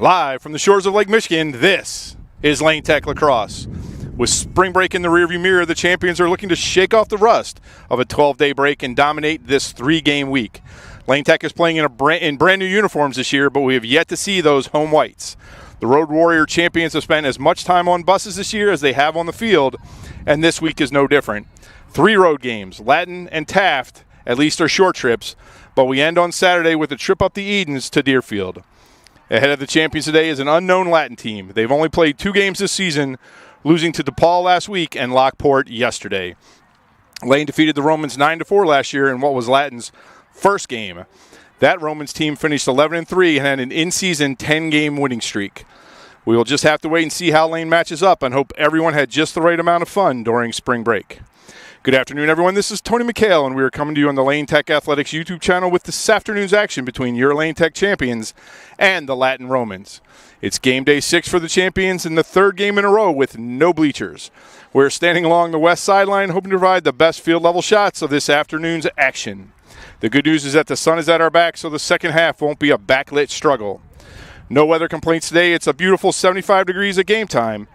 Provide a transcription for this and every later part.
Live from the shores of Lake Michigan, this is Lane Tech Lacrosse. With spring break in the rearview mirror, the champions are looking to shake off the rust of a 12-day break and dominate this 3-game week. Lane Tech is playing in brand new uniforms this year, but we have yet to see those home whites. The Road Warrior champions have spent as much time on buses this year as they have on the field, and this week is no different. 3 road games, Latin and Taft, at least are short trips, but we end on Saturday with a trip up the Edens to Deerfield. Ahead of the champions today is an unknown Latin team. They've only played 2 games this season, losing to DePaul last week and Lockport yesterday. Lane defeated the Romans 9-4 last year in what was Latin's first game. That Romans team finished 11-3 and had an in-season 10-game winning streak. We will just have to wait and see how Lane matches up and hope everyone had just the right amount of fun during spring break. Good afternoon, everyone. This is Tony McHale, and we are coming to you on the Lane Tech Athletics YouTube channel with this afternoon's action between your Lane Tech champions and the Latin Romans. It's game day 6 for the champions and the 3rd game in a row with no bleachers. We're standing along the west sideline hoping to provide the best field level shots of this afternoon's action. The good news is that the sun is at our back, so the second half won't be a backlit struggle. No weather complaints today. It's a beautiful 75 degrees at game time.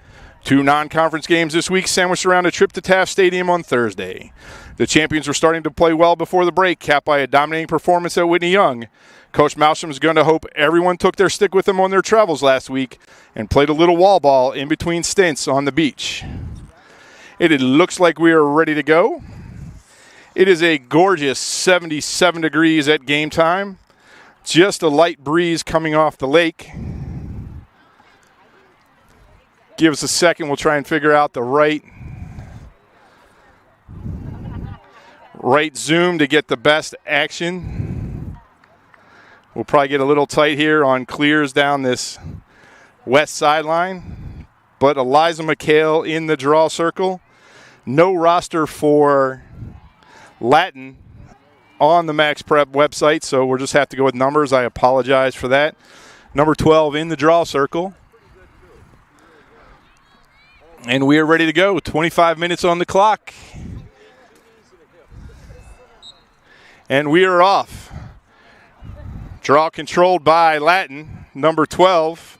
2 non-conference games this week sandwiched around a trip to Taft Stadium on Thursday. The champions were starting to play well before the break, capped by a dominating performance at Whitney Young. Coach Malstrom is going to hope everyone took their stick with them on their travels last week and played a little wall ball in between stints on the beach. It looks like we are ready to go. It is a gorgeous 77 degrees at game time. Just a light breeze coming off the lake. Give us a second. We'll try and figure out the right zoom to get the best action. We'll probably get a little tight here on clears down this west sideline. But Eliza McHale in the draw circle. No roster for Latin on the Max Prep website, so we'll just have to go with numbers. I apologize for that. Number 12 in the draw circle. And we are ready to go. 25 minutes on the clock. And we are off. Draw controlled by Latin, number 12.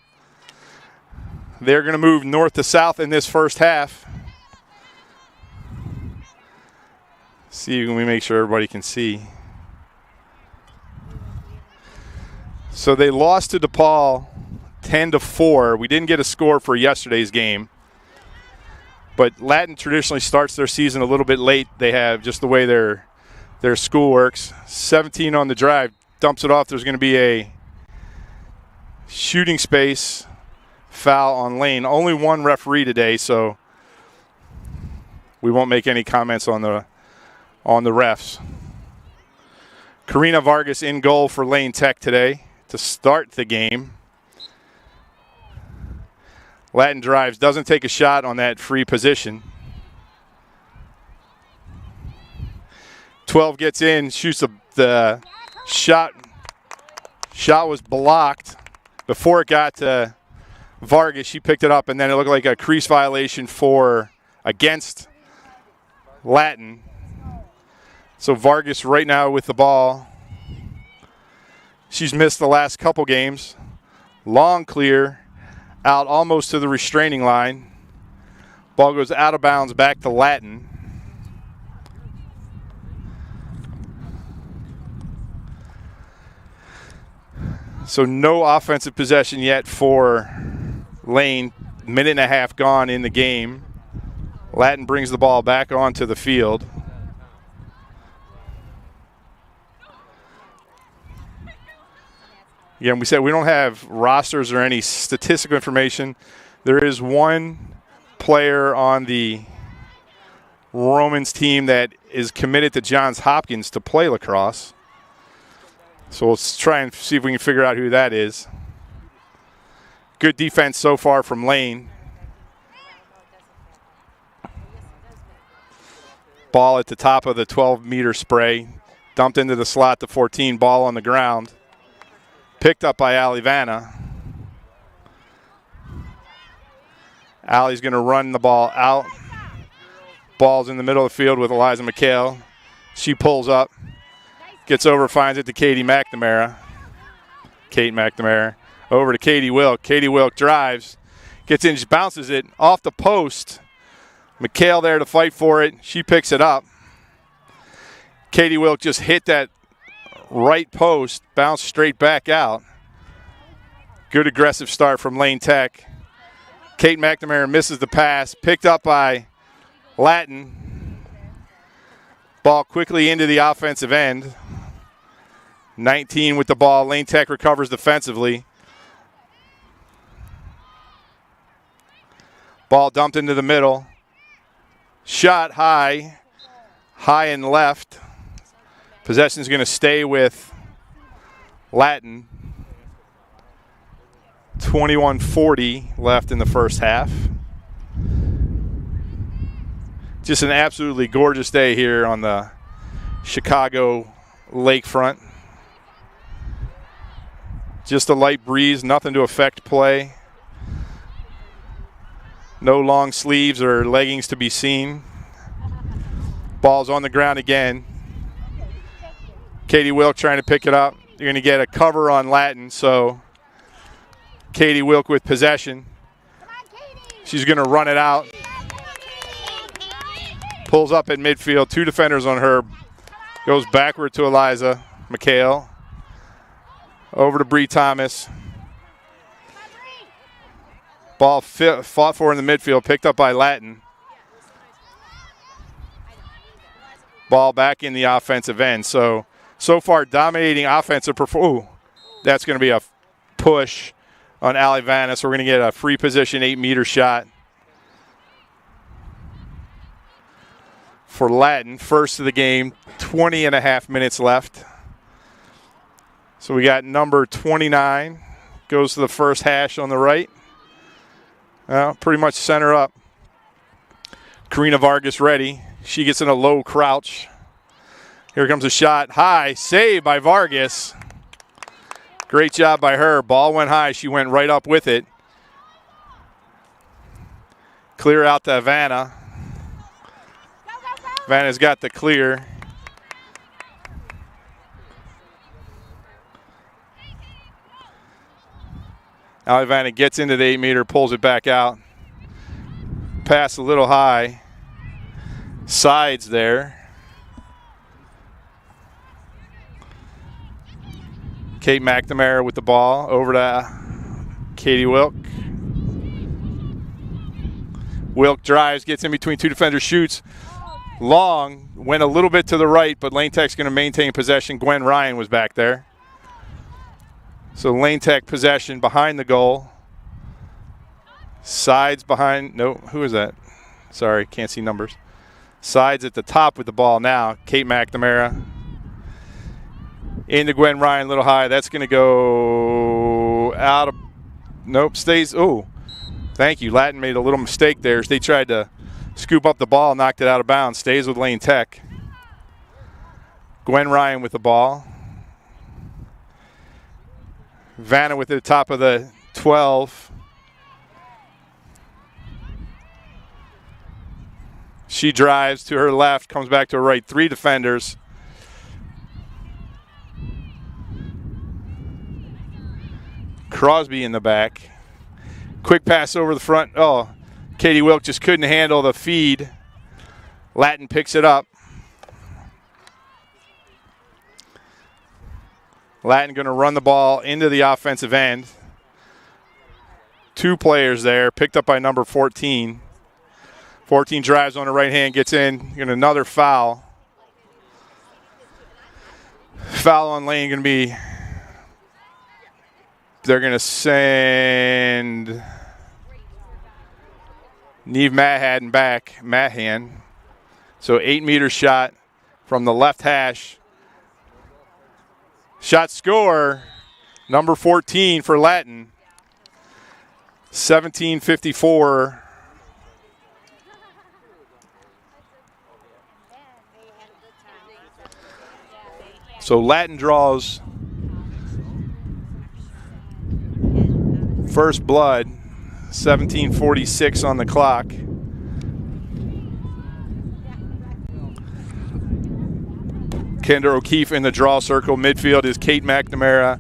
They're going to move north to south in this first half. See, can we make sure everybody can see? So they lost to DePaul 10-4. We didn't get a score for yesterday's game. But Latin traditionally starts their season a little bit late. They have just the way their school works. 17 on the drive, dumps it off. There's going to be a shooting space foul on Lane. Only one referee today, so we won't make any comments on the refs. Karina Vargas in goal for Lane Tech today to start the game. Latin drives, doesn't take a shot on that free position. 12 gets in, shoots the shot. Shot was blocked before it got to Vargas. She picked it up, and then it looked like a crease violation against Latin. So Vargas right now with the ball. She's missed the last couple games. Long clear. Out almost to the restraining line. Ball goes out of bounds back to Latin. So no offensive possession yet for Lane. Minute and a half gone in the game. Latin brings the ball back onto the field. Again, we said we don't have rosters or any statistical information. There is one player on the Romans team that is committed to Johns Hopkins to play lacrosse. So let's try and see if we can figure out who that is. Good defense so far from Lane. Ball at the top of the 12-meter spray. Dumped into the slot to 14. Ball on the ground. Picked up by Allie Vanna. Allie's going to run the ball out. Ball's in the middle of the field with Eliza McHale. She pulls up, gets over, finds it to Kate McNamara. Over to Katie Wilk. Katie Wilk drives, gets in, just bounces it off the post. McHale there to fight for it. She picks it up. Katie Wilk just hit that right post, bounced straight back out. Good aggressive start from Lane Tech. Kate McNamara misses the pass, picked up by Latin. Ball quickly into the offensive end. 19 with the ball. Lane Tech recovers defensively. Ball dumped into the middle. Shot high and left. Possession is going to stay with Latin. 21:40 left in the first half. Just an absolutely gorgeous day here on the Chicago lakefront. Just a light breeze, nothing to affect play. No long sleeves or leggings to be seen. Ball's on the ground again. Katie Wilk trying to pick it up. You're going to get a cover on Latin, so Katie Wilk with possession. She's going to run it out. Pulls up at midfield. 2 defenders on her. Goes backward to Eliza McHale. Over to Bree Thomas. Ball fought for in the midfield, picked up by Latin. Ball back in the offensive end. So far dominating offensive performance. Ooh, that's going to be a push on Allie Vanna. So we're going to get a free position 8-meter shot for Latin. First of the game, 20.5 minutes left. So we got number 29. Goes to the first hash on the right. Pretty much center up. Karina Vargas ready. She gets in a low crouch. Here comes a shot. High. Save by Vargas. Great job by her. Ball went high. She went right up with it. Clear out to Vanna. Vanna's got the clear. Now Vanna gets into the 8-meter, pulls it back out. Pass a little high. Sides there. Kate McNamara with the ball. Over to Katie Wilk. Wilk drives, gets in between 2 defenders, shoots. Long, went a little bit to the right, but Lane Tech's going to maintain possession. Gwen Ryan was back there. So Lane Tech possession behind the goal. Sides behind, no, who is that? Sorry, can't see numbers. Sides at the top with the ball now. Kate McNamara. Into Gwen Ryan, a little high. That's going to go out of, nope, stays, oh, thank you. Latin made a little mistake there. They tried to scoop up the ball, knocked it out of bounds. Stays with Lane Tech. Gwen Ryan with the ball. Vanna with the top of the 12. She drives to her left, comes back to her right. 3 defenders. Crosby in the back. Quick pass over the front. Oh, Katie Wilk just couldn't handle the feed. Latin picks it up. Latin going to run the ball into the offensive end. 2 players there, picked up by number 14. 14 drives on the right hand, gets in, and another foul. Foul on Lane going to be, they're going to send Neve Mahan back, Mahan. So 8-meter shot from the left hash. Shot score, number 14 for Latin. 17:54. So Latin draws first blood, 17:46 on the clock. Kendra O'Keefe in the draw circle. Midfield is Kate McNamara,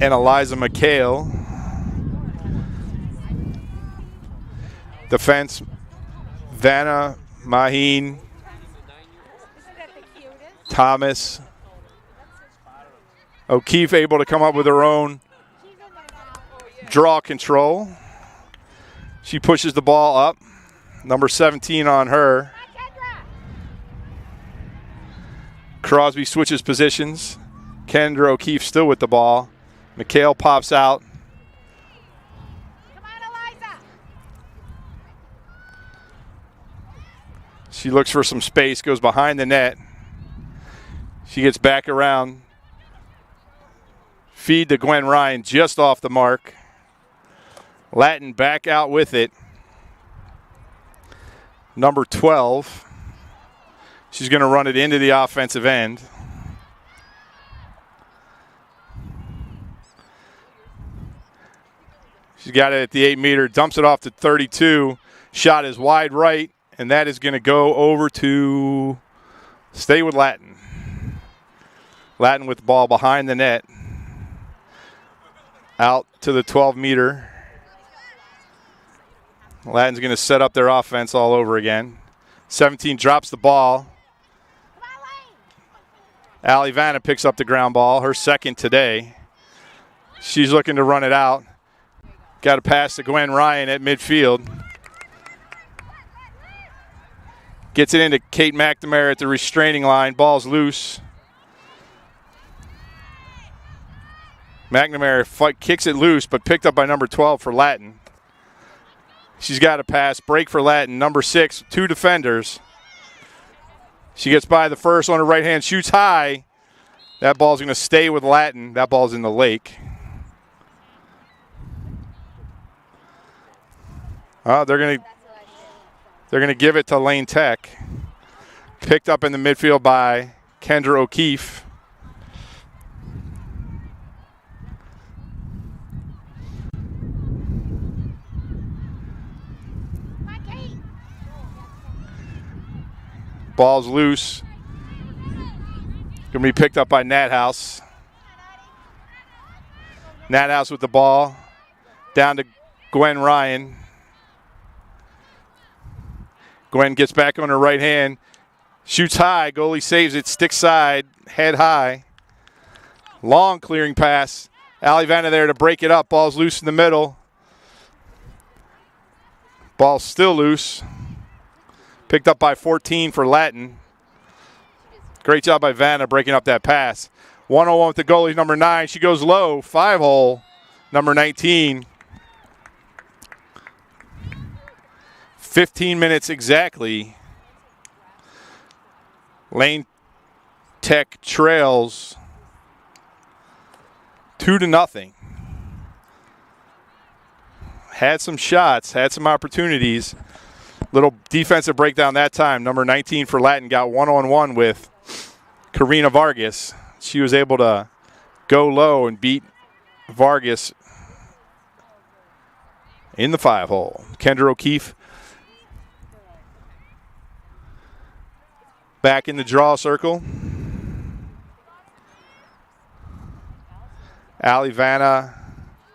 and Eliza McHale. Defense, Vanna Maheen, Thomas. O'Keefe able to come up with her own draw control. She pushes the ball up. Number 17 on her. Crosby switches positions. Kendra O'Keefe still with the ball. McHale pops out. She looks for some space, goes behind the net. She gets back around. Feed to Gwen Ryan just off the mark. Latin back out with it. Number 12. She's going to run it into the offensive end. She's got it at the 8-meter, dumps it off to 32. Shot is wide right, and that is going to go over to stay with Latin. Latin with the ball behind the net. Out to the 12-meter. Latin's going to set up their offense all over again. 17 drops the ball. Allie Vanna picks up the ground ball, her second today. She's looking to run it out. Got a pass to Gwen Ryan at midfield. Gets it into Kate McNamara at the restraining line. Ball's loose. McNamara kicks it loose, but picked up by number 12 for Latin. She's got a pass. Break for Latin. Number 6, 2 defenders. She gets by the first on her right hand. Shoots high. That ball's going to stay with Latin. That ball's in the lake. They're going to give it to Lane Tech. Picked up in the midfield by Kendra O'Keefe. Ball's loose. Going to be picked up by Nathouse. Nathouse with the ball. Down to Gwen Ryan. Gwen gets back on her right hand. Shoots high. Goalie saves it. Stick side. Head high. Long clearing pass. Allie Vanna there to break it up. Ball's loose in the middle. Ball's still loose. Picked up by 14 for Latin. Great job by Vanna breaking up that pass. 1-on-1 with the goalie, number 9. She goes low. 5-hole, number 19. 15 minutes exactly. Lane Tech trails 2-0. Had some shots, had some opportunities. Little defensive breakdown that time. Number 19 for Latin got 1-on-1 with Karina Vargas. She was able to go low and beat Vargas in the 5-hole. Kendra O'Keefe back in the draw circle. Allie Vanna,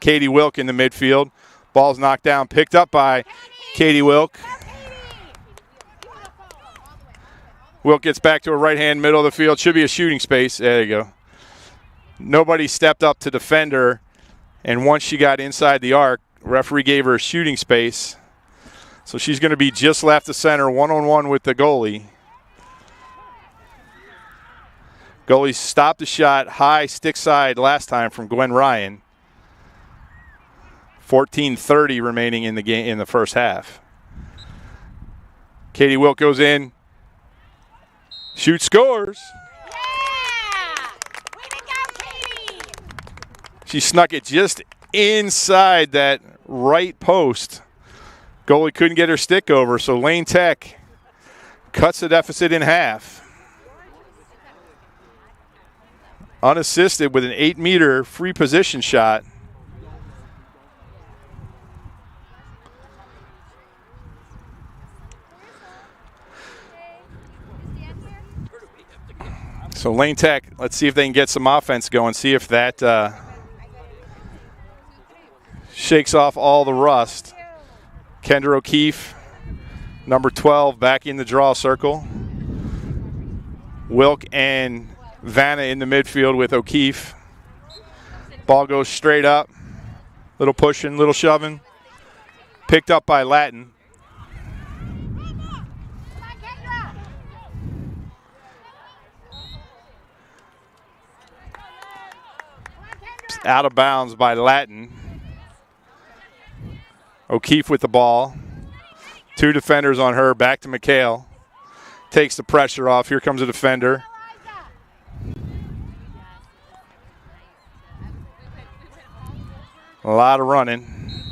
Katie Wilk in the midfield. Ball's knocked down, picked up by Katie Wilk. Wilk gets back to her right-hand middle of the field. Should be a shooting space. There you go. Nobody stepped up to defend her, and once she got inside the arc, referee gave her a shooting space. So she's going to be just left of center, 1-on-1 with the goalie. Goalie stopped the shot, high stick side last time from Gwen Ryan. 14:30 remaining in the game in the first half. Katie Wilk goes in. Shoot, scores. Yeah! Way to go, Katie! She snuck it just inside that right post. Goalie couldn't get her stick over, so Lane Tech cuts the deficit in half. Unassisted with an 8-meter free position shot. So Lane Tech, let's see if they can get some offense going, see if that Shakes off all the rust. Kendra O'Keefe, number 12, back in the draw circle. Wilk and Vanna in the midfield with O'Keefe. Ball goes straight up. Little pushing, little shoving. Picked up by Latin. Out of bounds by Latin. O'Keefe with the ball. 2 defenders on her. Back to McHale. Takes the pressure off. Here comes a defender. A lot of running.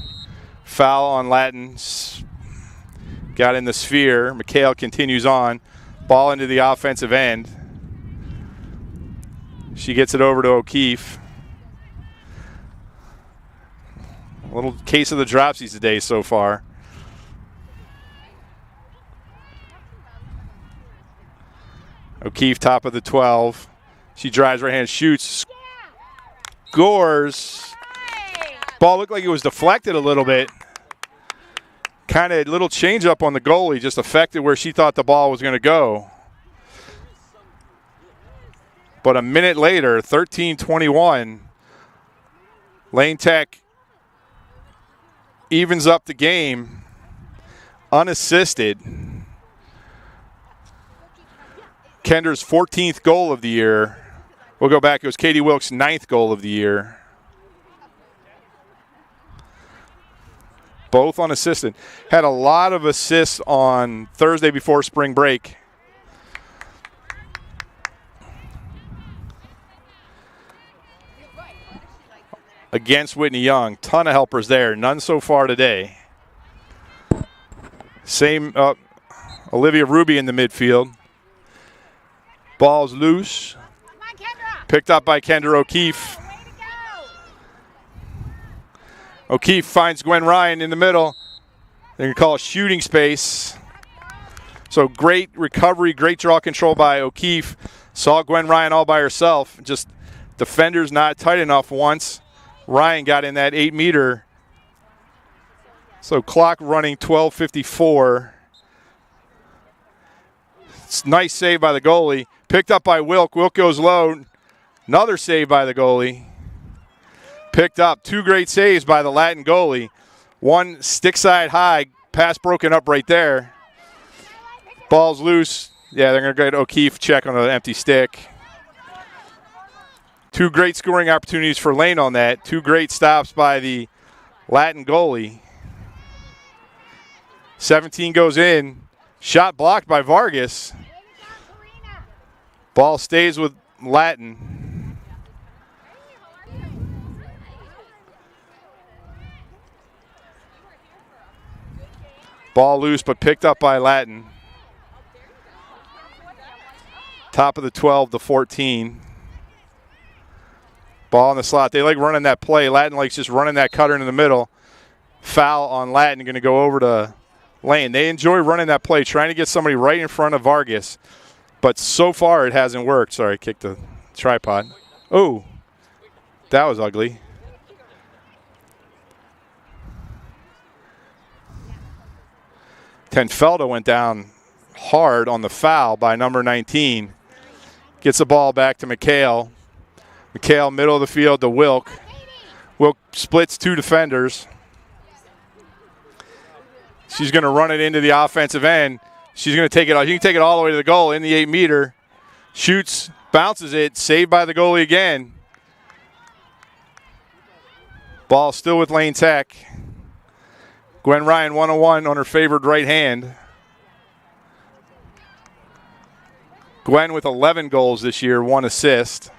Foul on Latin. Got in the sphere. McHale continues on. Ball into the offensive end. She gets it over to O'Keefe. A little case of the dropsies today so far. O'Keefe, top of the 12. She drives right hand, shoots, scores. Ball looked like it was deflected a little bit. Kind of a little change up on the goalie, just affected where she thought the ball was going to go. But a minute later, 13-21, Lane Tech evens up the game, unassisted. Kendra's 14th goal of the year. We'll go back. It was Katie Wilkes' 9th goal of the year. Both unassisted. Had a lot of assists on Thursday before spring break. Against Whitney Young. Ton of helpers there. None so far today. Same Olivia Ruby in the midfield. Ball's loose. Picked up by Kendra O'Keefe. O'Keefe finds Gwen Ryan in the middle. They're going to call it shooting space. So great recovery, great draw control by O'Keefe. Saw Gwen Ryan all by herself. Just defenders not tight enough once. Ryan got in that 8-meter. So clock running 12:54. It's nice save by the goalie. Picked up by Wilk. Wilk goes low. Another save by the goalie. Picked up. 2 great saves by the Latin goalie. One stick side high. Pass broken up right there. Ball's loose. Yeah, they're going to get O'Keefe check on an empty stick. 2 great scoring opportunities for Lane on that. 2 great stops by the Latin goalie. 17 goes in. Shot blocked by Vargas. Ball stays with Latin. Ball loose but picked up by Latin. Top of the 12 to 14. Ball in the slot. They like running that play. Latin likes just running that cutter in the middle. Foul on Latin. Going to go over to Lane. They enjoy running that play, trying to get somebody right in front of Vargas. But so far it hasn't worked. Sorry, I kicked the tripod. Oh, that was ugly. Tenfelda went down hard on the foul by number 19. Gets the ball back to McHale. McHale, middle of the field to Wilk. Wilk splits 2 defenders. She's going to run it into the offensive end. She's going to take it. She can take it all the way to the goal in the 8-meter. Shoots, bounces it, saved by the goalie again. Ball still with Lane Tech. Gwen Ryan 101 on her favored right hand. Gwen with 11 goals this year, 1 assist.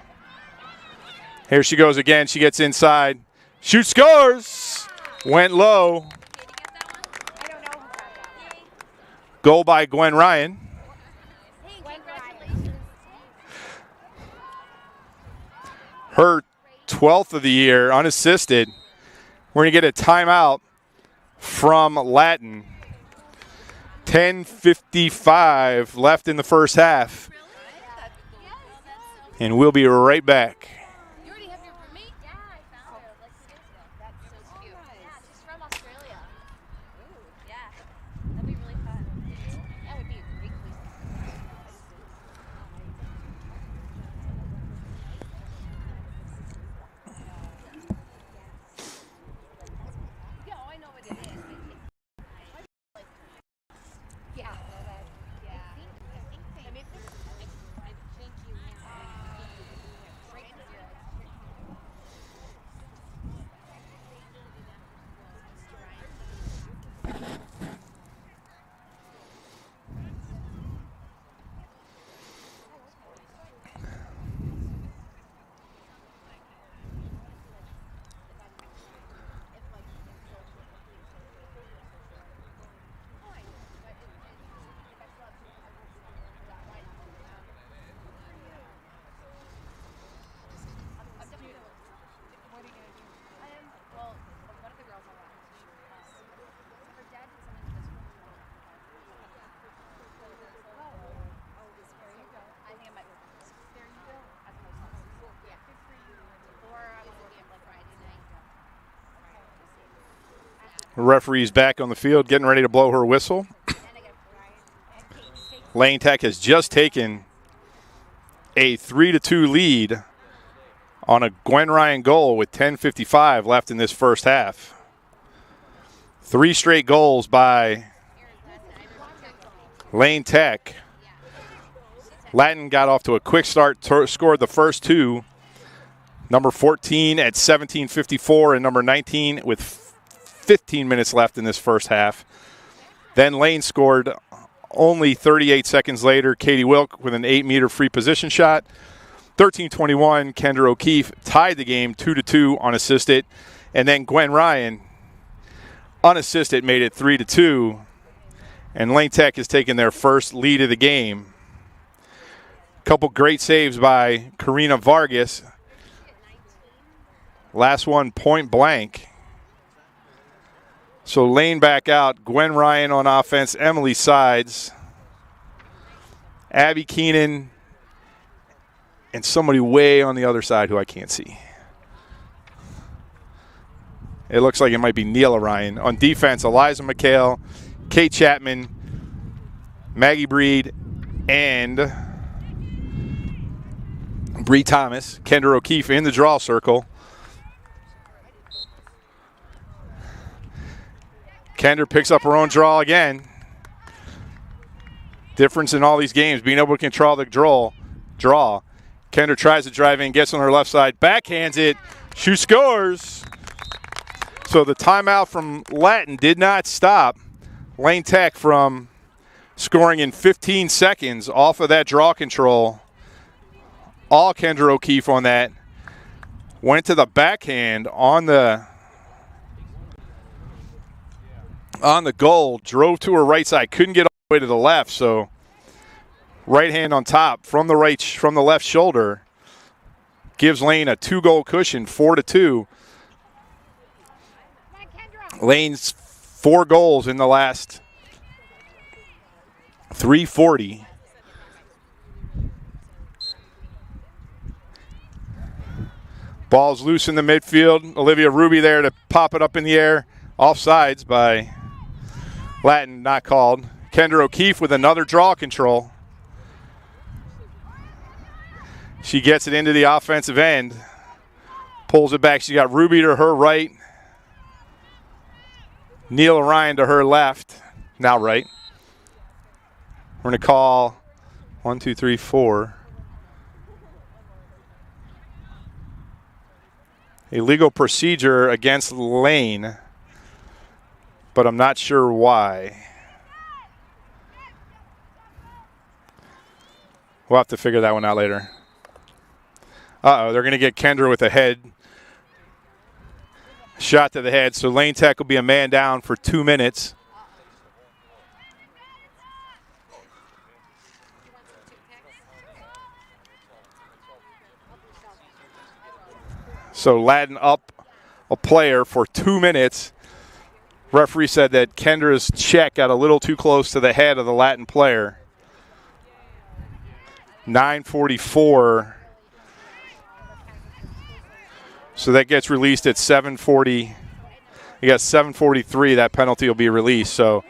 Here she goes again. She gets inside. Shoots, scores. Went low. Goal by Gwen Ryan. Her 12th of the year, unassisted. We're going to get a timeout from Latin. 10:55 left in the first half. And we'll be right back. Referee's back on the field, getting ready to blow her whistle. Lane Tech has just taken a 3-2 lead on a Gwen Ryan goal with 10:55 left in this first half. 3 straight goals by Lane Tech. Latin got off to a quick start, scored the first 2. Number 14 at 17:54 and number 19 with 15 minutes left in this first half. Then Lane scored only 38 seconds later. Katie Wilk with an 8-meter free position shot. 13:21, Kendra O'Keefe tied the game 2-2 unassisted. And then Gwen Ryan, unassisted, made it 3-2. And Lane Tech has taken their first lead of the game. Couple great saves by Karina Vargas. Last one point blank. So Lane back out. Gwen Ryan on offense. Emily Sides. Abby Keenan. And somebody way on the other side who I can't see. It looks like it might be Neela Ryan. On defense, Eliza McHale, Kate Chapman, Maggie Breed, and Bree Thomas. Kendra O'Keefe in the draw circle. Kendra picks up her own draw again. Difference in all these games, being able to control the draw. Kendra tries to drive in, gets on her left side, backhands it, she scores. So the timeout from Latin did not stop Lane Tech from scoring in 15 seconds off of that draw control. All Kendra O'Keefe on that. Went to the backhand on the goal, drove to her right side, couldn't get all the way to the left, so right hand on top from the left shoulder gives Lane a 2-goal cushion, 4-2. Lane's 4 goals in the last 3:40. Ball's loose in the midfield. Olivia Ruby there to pop it up in the air. Offsides by Latin, not called. Kendra O'Keefe with another draw control. She gets it into the offensive end. Pulls it back. She got Ruby to her right. Neela Ryan to her left. Now right. We're going to call 1, 2, 3, 4. A legal procedure against Lane, but I'm not sure why. We'll have to figure that one out later. Uh-oh, they're going to get Kendra with a head shot to the head, so Lane Tech will be a man down for 2 minutes. So Latin up a player for 2 minutes. Referee said that Kendra's check got a little too close to the head of the Latin player. 9:44. So that gets released at 7:40. You got 7:43. That penalty will be released. So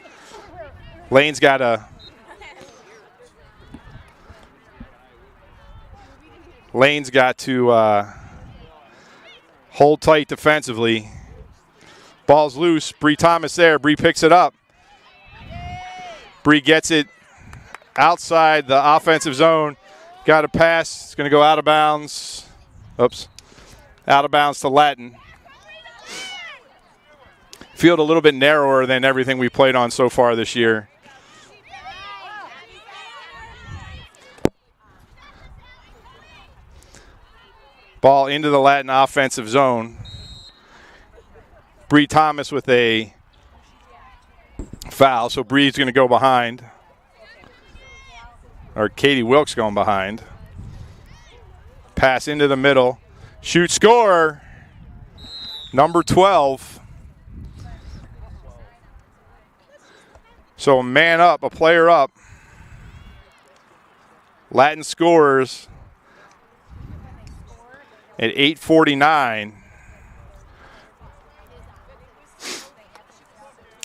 Lane's got to hold tight defensively. Ball's loose. Bree Thomas there. Bree picks it up. Bree gets it outside the offensive zone. Got a pass. It's going to go out of bounds. Oops. Out of bounds to Latin. Field a little bit narrower than everything we played on so far this year. Ball into the Latin offensive zone. Bree Thomas with a foul, so Bree's going to go behind. Or Katie Wilkes going behind. Pass into the middle. Shoot, score. Number 12. So a man up, a player up. Latin scores at 8:49.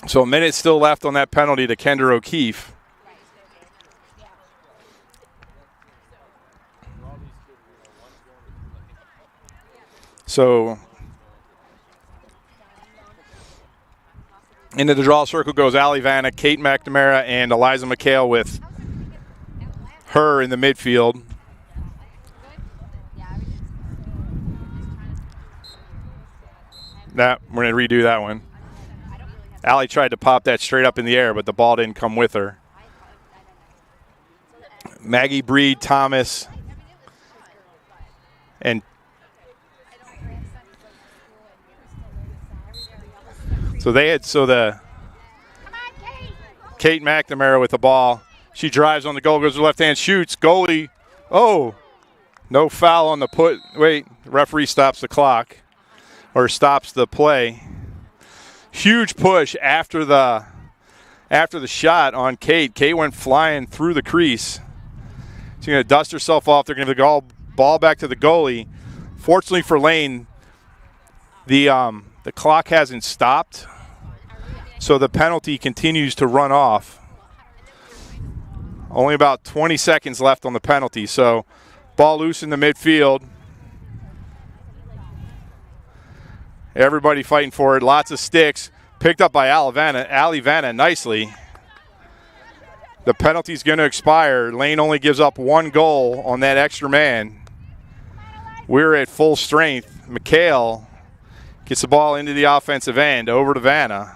So a minute still left on that penalty to Kendra O'Keefe. So into the draw circle goes Allie Vanna, Kate McNamara, and Eliza McHale with her in the midfield. We're going to redo that one. Allie tried to pop that straight up in the air, but the ball didn't come with her. Maggie Breed, Thomas, and Kate McNamara with the ball. She drives on the goal, goes to the left hand, shoots, goalie. Oh, no foul on the put. Wait, the referee stops the clock or stops the play. Huge push after the shot on Kate. Kate went flying through the crease. She's going to dust herself off. They're going to give the ball back to the goalie. Fortunately for Lane, the clock hasn't stopped, so the penalty continues to run off. Only about 20 seconds left on the penalty, so ball loose in the midfield. Everybody fighting for it. Lots of sticks. Picked up by Allie Vanna nicely. The penalty's going to expire. Lane only gives up one goal on that extra man. We're at full strength. McHale gets the ball into the offensive end, over to Vanna.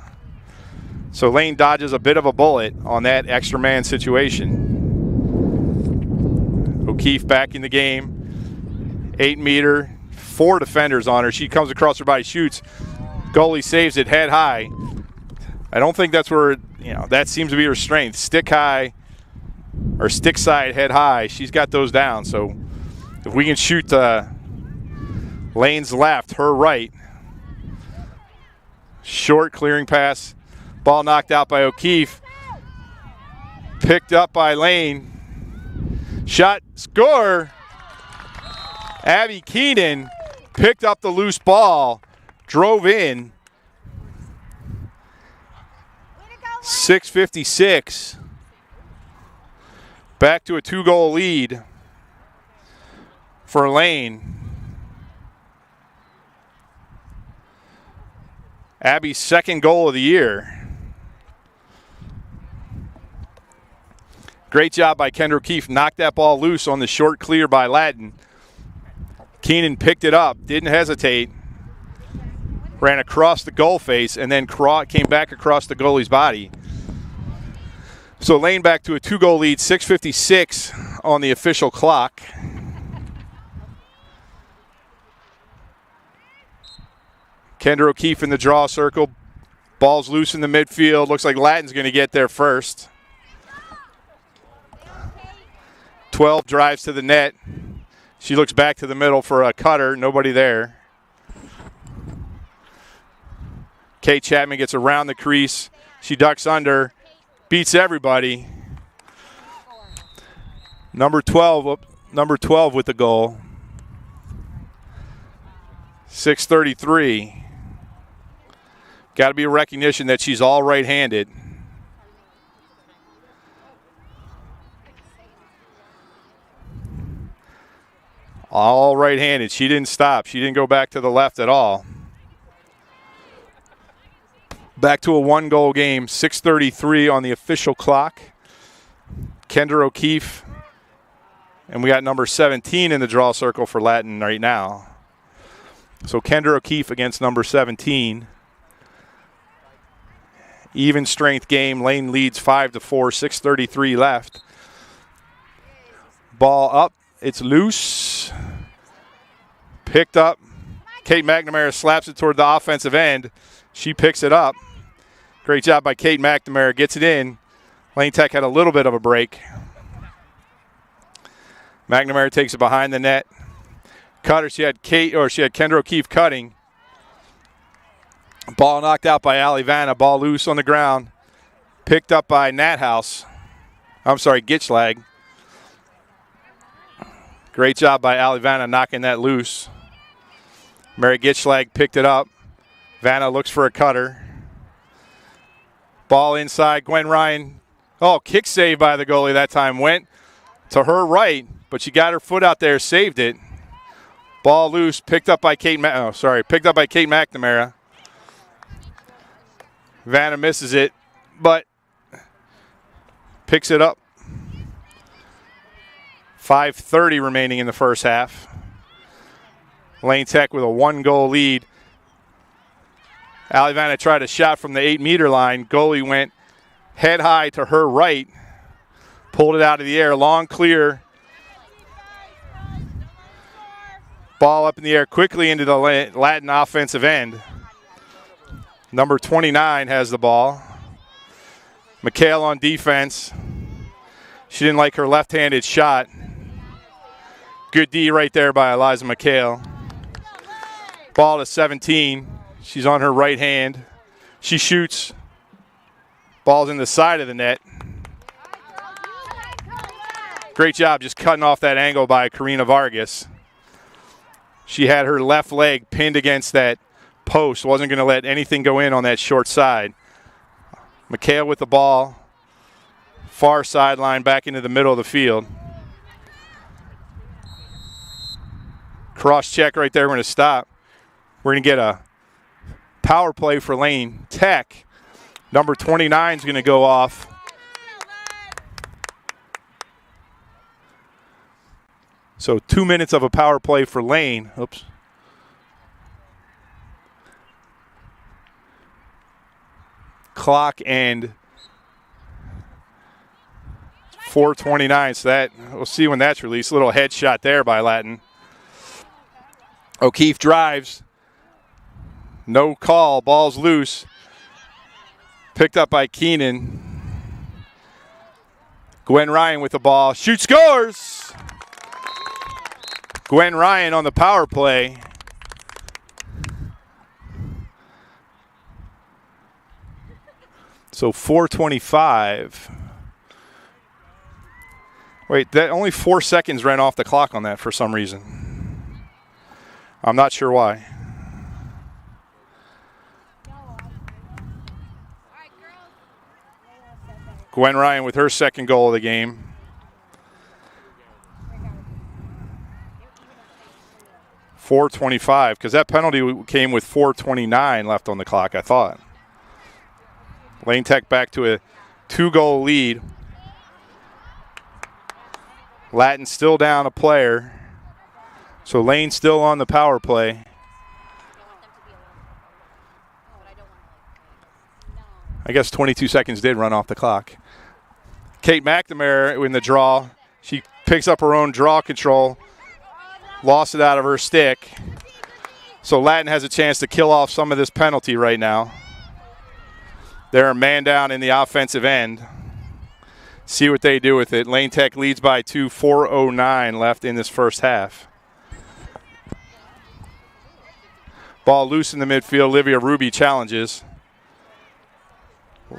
So Lane dodges a bit of a bullet on that extra man situation. O'Keefe back in the game. 8 meter. 4 defenders on her. She comes across her body, shoots. Goalie saves it head high. I don't think that's where, that seems to be her strength. Stick high or stick side, head high. She's got those down. So if we can shoot Lane's left, her right. Short clearing pass. Ball knocked out by O'Keefe. Picked up by Lane. Shot, score. Abby Keenan picked up the loose ball, drove in. 6:56. Back to a 2-goal lead for Lane. Abby's second goal of the year. Great job by Kendra O'Keefe. Knocked that ball loose on the short clear by Ladden. Keenan picked it up, didn't hesitate, ran across the goal face, and then came back across the goalie's body. So Lane back to a 2-goal lead, 6:56 on the official clock. Kendra O'Keefe in the draw circle. Ball's loose in the midfield. Looks like Ladden's going to get there first. 12 drives to the net. She looks back to the middle for a cutter. Nobody there. Kate Chapman gets around the crease. She ducks under. Beats everybody. Number 12 with the goal. 6:33. Got to be a recognition that she's all right-handed. All right-handed. She didn't stop. She didn't go back to the left at all. Back to a 1-goal game. 6:33 on the official clock. Kendra O'Keefe. And we got number 17 in the draw circle for Latin right now. So Kendra O'Keefe against number 17. Even strength game. Lane leads 5-4. 6:33 left. Ball up. It's loose. Picked up. Kate McNamara slaps it toward the offensive end. She picks it up. Great job by Kate McNamara. Gets it in. Lane Tech had a little bit of a break. McNamara takes it behind the net. Cutter. She had Kendra O'Keefe cutting. Ball knocked out by Allie Vanna. Ball loose on the ground. Picked up by Gitschlag. Great job by Allie Vanna knocking that loose. Mary Gitschlag picked it up. Vanna looks for a cutter. Ball inside, Gwen Ryan. Oh, kick save by the goalie that time. Went to her right, but she got her foot out there, saved it. Ball loose, picked up by Kate McNamara. Vanna misses it, but picks it up. 5:30 remaining in the first half. Lane Tech with a 1-goal lead. Allie Vanna tried a shot from the 8-meter line. Goalie went head high to her right, pulled it out of the air, long clear. Ball up in the air quickly into the Latin offensive end. Number 29 has the ball. McHale on defense. She didn't like her left-handed shot. Good D right there by Eliza McHale. Ball to 17. She's on her right hand. She shoots. Ball's in the side of the net. Great job just cutting off that angle by Karina Vargas. She had her left leg pinned against that post. Wasn't going to let anything go in on that short side. McHale with the ball. Far sideline back into the middle of the field. Cross check right there. We're going to stop. We're going to get a power play for Lane Tech. Number 29 is going to go off. So 2 minutes of a power play for Lane. Oops. Clock and 4:29. So that we'll see when that's released. A little headshot there by Latin. O'Keefe drives. No call. Ball's loose. Picked up by Keenan. Gwen Ryan with the ball. Shoot, scores! Gwen Ryan on the power play. So 4:25. Wait, that only 4 seconds ran off the clock on that for some reason. I'm not sure why. Gwen Ryan with her second goal of the game. .425, because that penalty came with 4:29 left on the clock, I thought. Lane Tech back to a 2-goal lead. Latin still down a player. So Lane still on the power play. I guess 22 seconds did run off the clock. Kate McNamara in the draw. She picks up her own draw control. Lost it out of her stick. So Latin has a chance to kill off some of this penalty right now. They're a man down in the offensive end. See what they do with it. Lane Tech leads by 2, 4:09 left in this first half. Ball loose in the midfield. Olivia Ruby challenges.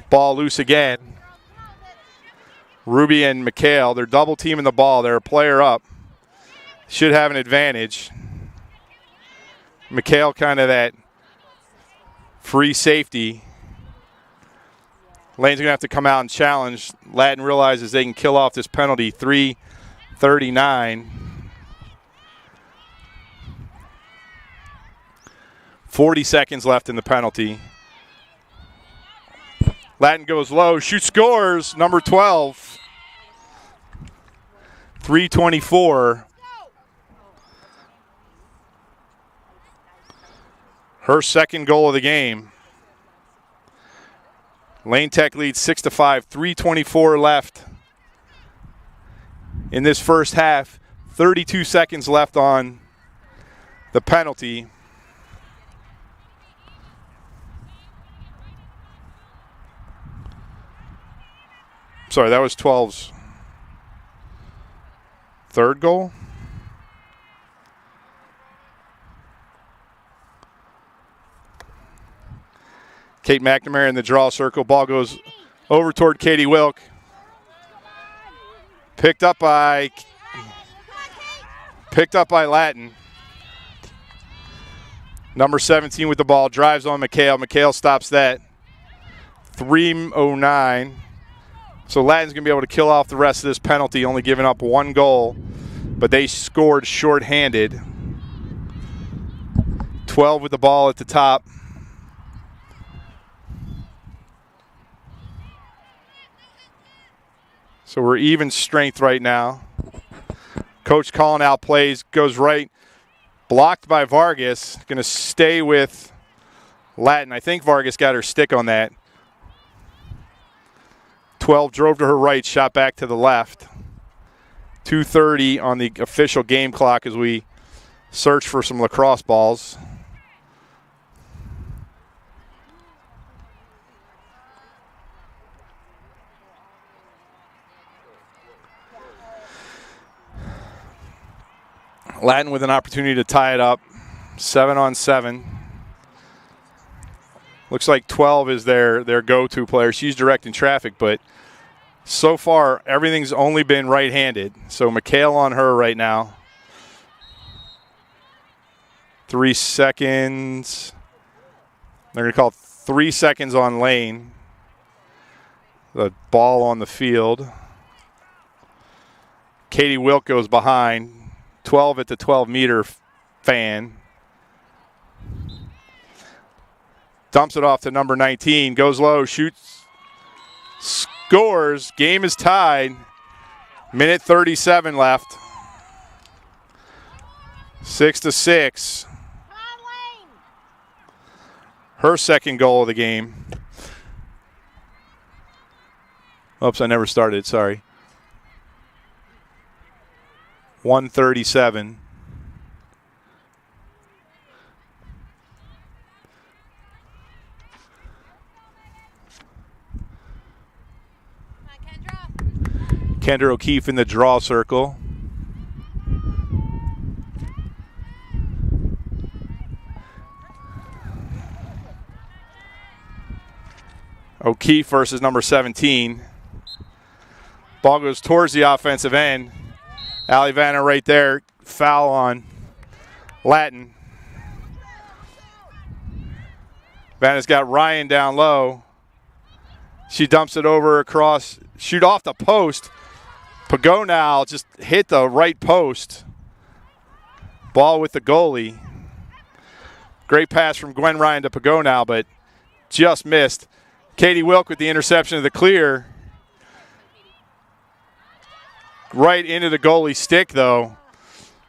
Ball loose again. Ruby and McHale, they're double teaming the ball. They're a player up. Should have an advantage. McHale kind of that free safety. Lane's going to have to come out and challenge. Latin realizes they can kill off this penalty. 3:39. 40 seconds left in the penalty. Latin goes low, shoots, scores, number 12. 3:24. Her second goal of the game. Lane Tech leads 6-5, 3:24 left in this first half. 32 seconds left on the penalty. Sorry, that was 12's third goal. Kate McNamara in the draw circle. Ball goes over toward Katie Wilk. Picked up by Latin. Number 17 with the ball. Drives on McHale. McHale stops that. 3:09. So Lattin's going to be able to kill off the rest of this penalty, only giving up 1 goal. But they scored shorthanded. 12 with the ball at the top. So we're even strength right now. Coach calling out plays, goes right. Blocked by Vargas. Going to stay with Lattin. I think Vargas got her stick on that. 12 drove to her right, shot back to the left. 2:30 on the official game clock as we search for some lacrosse balls. Lattin with an opportunity to tie it up. 7-on-7. Looks like 12 is their go-to player. She's directing traffic, but so far everything's only been right-handed. So McHale on her right now. 3 seconds. They're going to call it 3 seconds on Lane. The ball on the field. Katie Wilk goes behind. 12 at the 12-meter fan. Dumps it off to number 19. Goes low, shoots, scores. Game is tied. Minute 37 left. 6-6. Her second goal of the game. Oops, I never started, sorry. 137. Kendra O'Keefe in the draw circle. O'Keefe versus number 17. Ball goes towards the offensive end. Allie Vanna right there. Foul on Lattin. Vanna's got Ryan down low. She dumps it over across. Shoot off the post. Pagonal just hit the right post. Ball with the goalie. Great pass from Gwen Ryan to Pagonal, but just missed. Katie Wilk with the interception of the clear. Right into the goalie stick, though.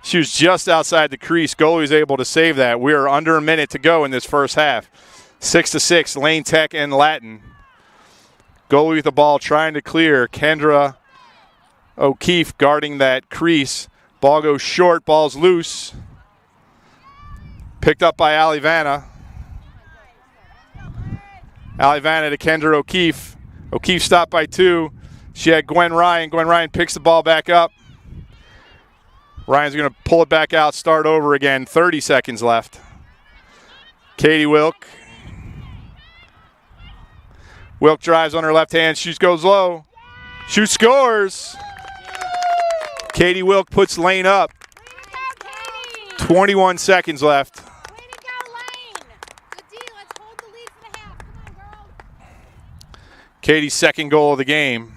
She was just outside the crease. Goalie was able to save that. We are under a minute to go in this first half. 6-6, Lane Tech and Lattin. Goalie with the ball trying to clear. Kendra O'Keefe guarding that crease. Ball goes short. Ball's loose. Picked up by Allie Vanna. Allie Vanna to Kendra O'Keefe. O'Keefe stopped by 2. She had Gwen Ryan. Gwen Ryan picks the ball back up. Ryan's going to pull it back out, start over again. 30 seconds left. Katie Wilk. Wilk drives on her left hand. Shoots, goes low. Shoot, scores. Katie Wilk puts Lane up. 21 seconds left. Katie's second goal of the game.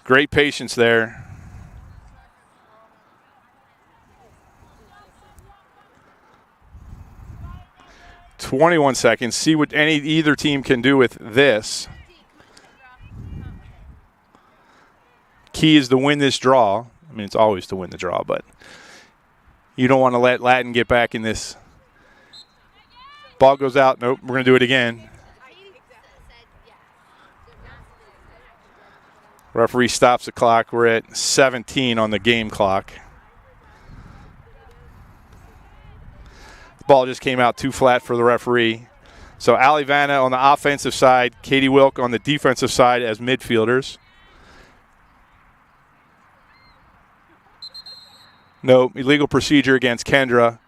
Great patience there. "21 seconds. See what either team can do with this. Key is to win this draw. I mean, it's always to win the draw, but you don't want to let Lattin get back in this. Ball goes out. Nope, we're going to do it again. Referee stops the clock. We're at 17 on the game clock. The ball just came out too flat for the referee. So Allie Vanna on the offensive side, Katie Wilk on the defensive side as midfielders. No, illegal procedure against Kendra.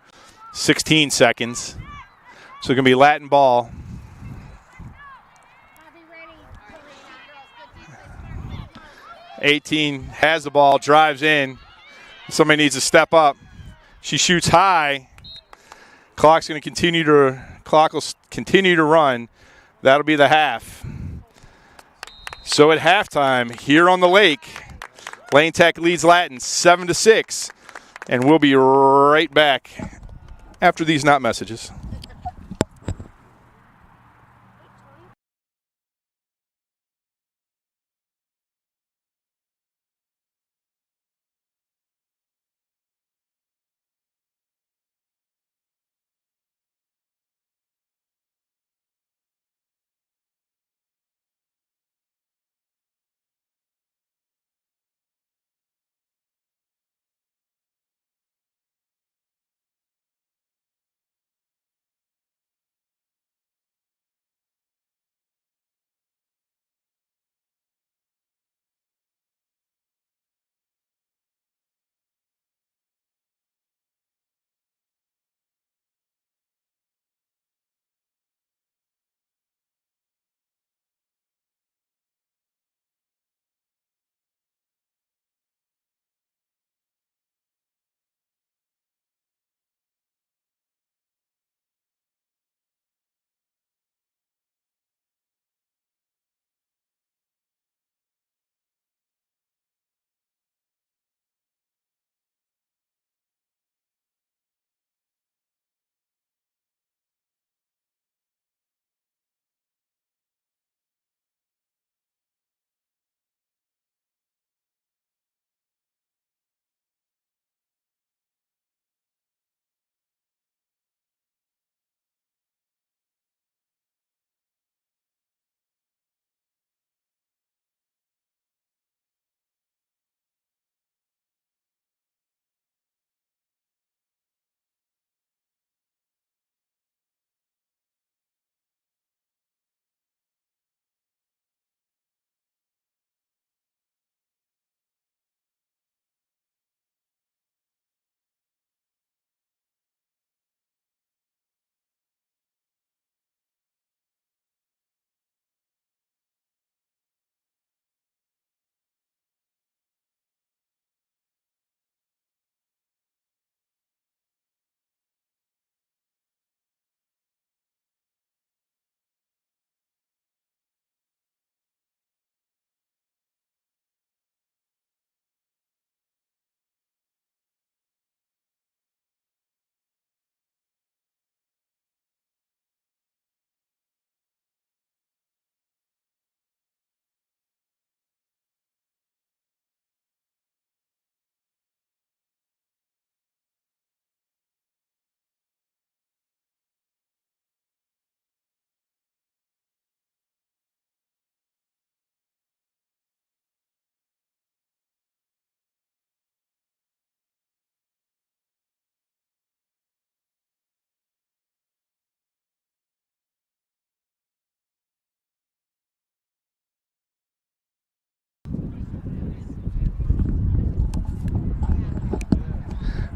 16 seconds. So it's going to be Lattin ball. "18 has the ball, drives in. Somebody needs to step up. She shoots high. Clock will continue to run. That'll be the half. So at halftime here on the lake, Lane Tech leads Latin 7-6, and we'll be right back after these not messages.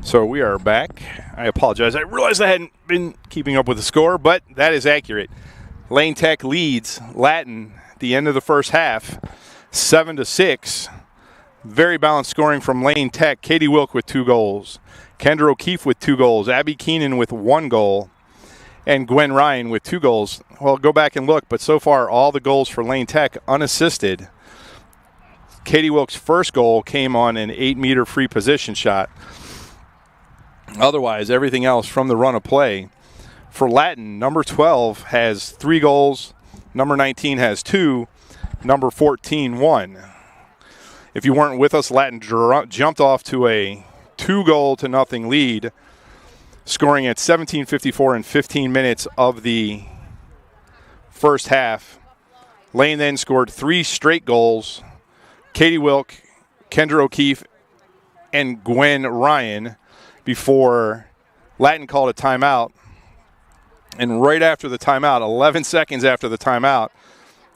So we are back. I apologize. I realized I hadn't been keeping up with the score, but that is accurate. Lane Tech leads Latin at the end of the first half, 7-6. Very balanced scoring from Lane Tech. Katie Wilk with 2 goals. Kendra O'Keefe with 2 goals. Abby Keenan with 1 goal. And Gwen Ryan with 2 goals. Well, go back and look, but so far all the goals for Lane Tech unassisted. Katie Wilk's first goal came on an 8-meter free position shot. Otherwise, everything else from the run of play. For Latin, number 12 has 3 goals. Number 19 has 2. Number 14, 1. If you weren't with us, Latin jumped off to a 2-0 lead, scoring at 17:54 in 15 minutes of the first half. Lane then scored 3 straight goals. Katie Wilk, Kendra O'Keefe, and Gwen Ryan before Latin called a timeout. And right after the timeout, 11 seconds after the timeout,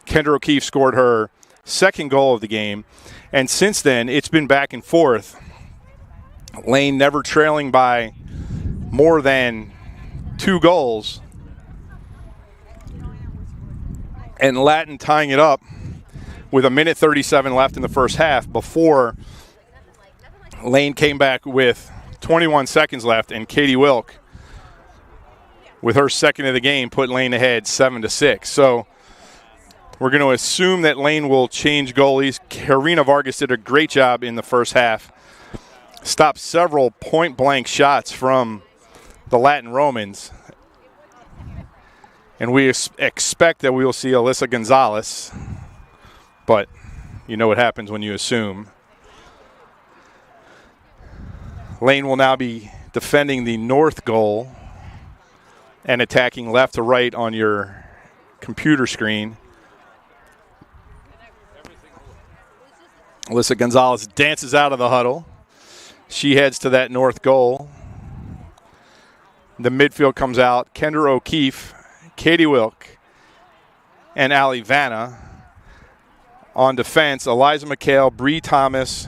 Kendra O'Keefe scored her second goal of the game. And since then, it's been back and forth. Lane never trailing by more than 2 goals. And Latin tying it up with 1:37 left in the first half before Lane came back with 21 seconds left, and Katie Wilk with her second of the game, put Lane ahead 7-6. So we're going to assume that Lane will change goalies. Karina Vargas did a great job in the first half. Stopped several point-blank shots from the Latin Romans. And we expect that we will see Alyssa Gonzalez. But you know what happens when you assume. Lane will now be defending the north goal and attacking left to right on your computer screen. Alyssa Gonzalez dances out of the huddle. She heads to that north goal. The midfield comes out. Kendra O'Keefe, Katie Wilk, and Allie Vanna. On defense, Eliza McHale, Bree Thomas,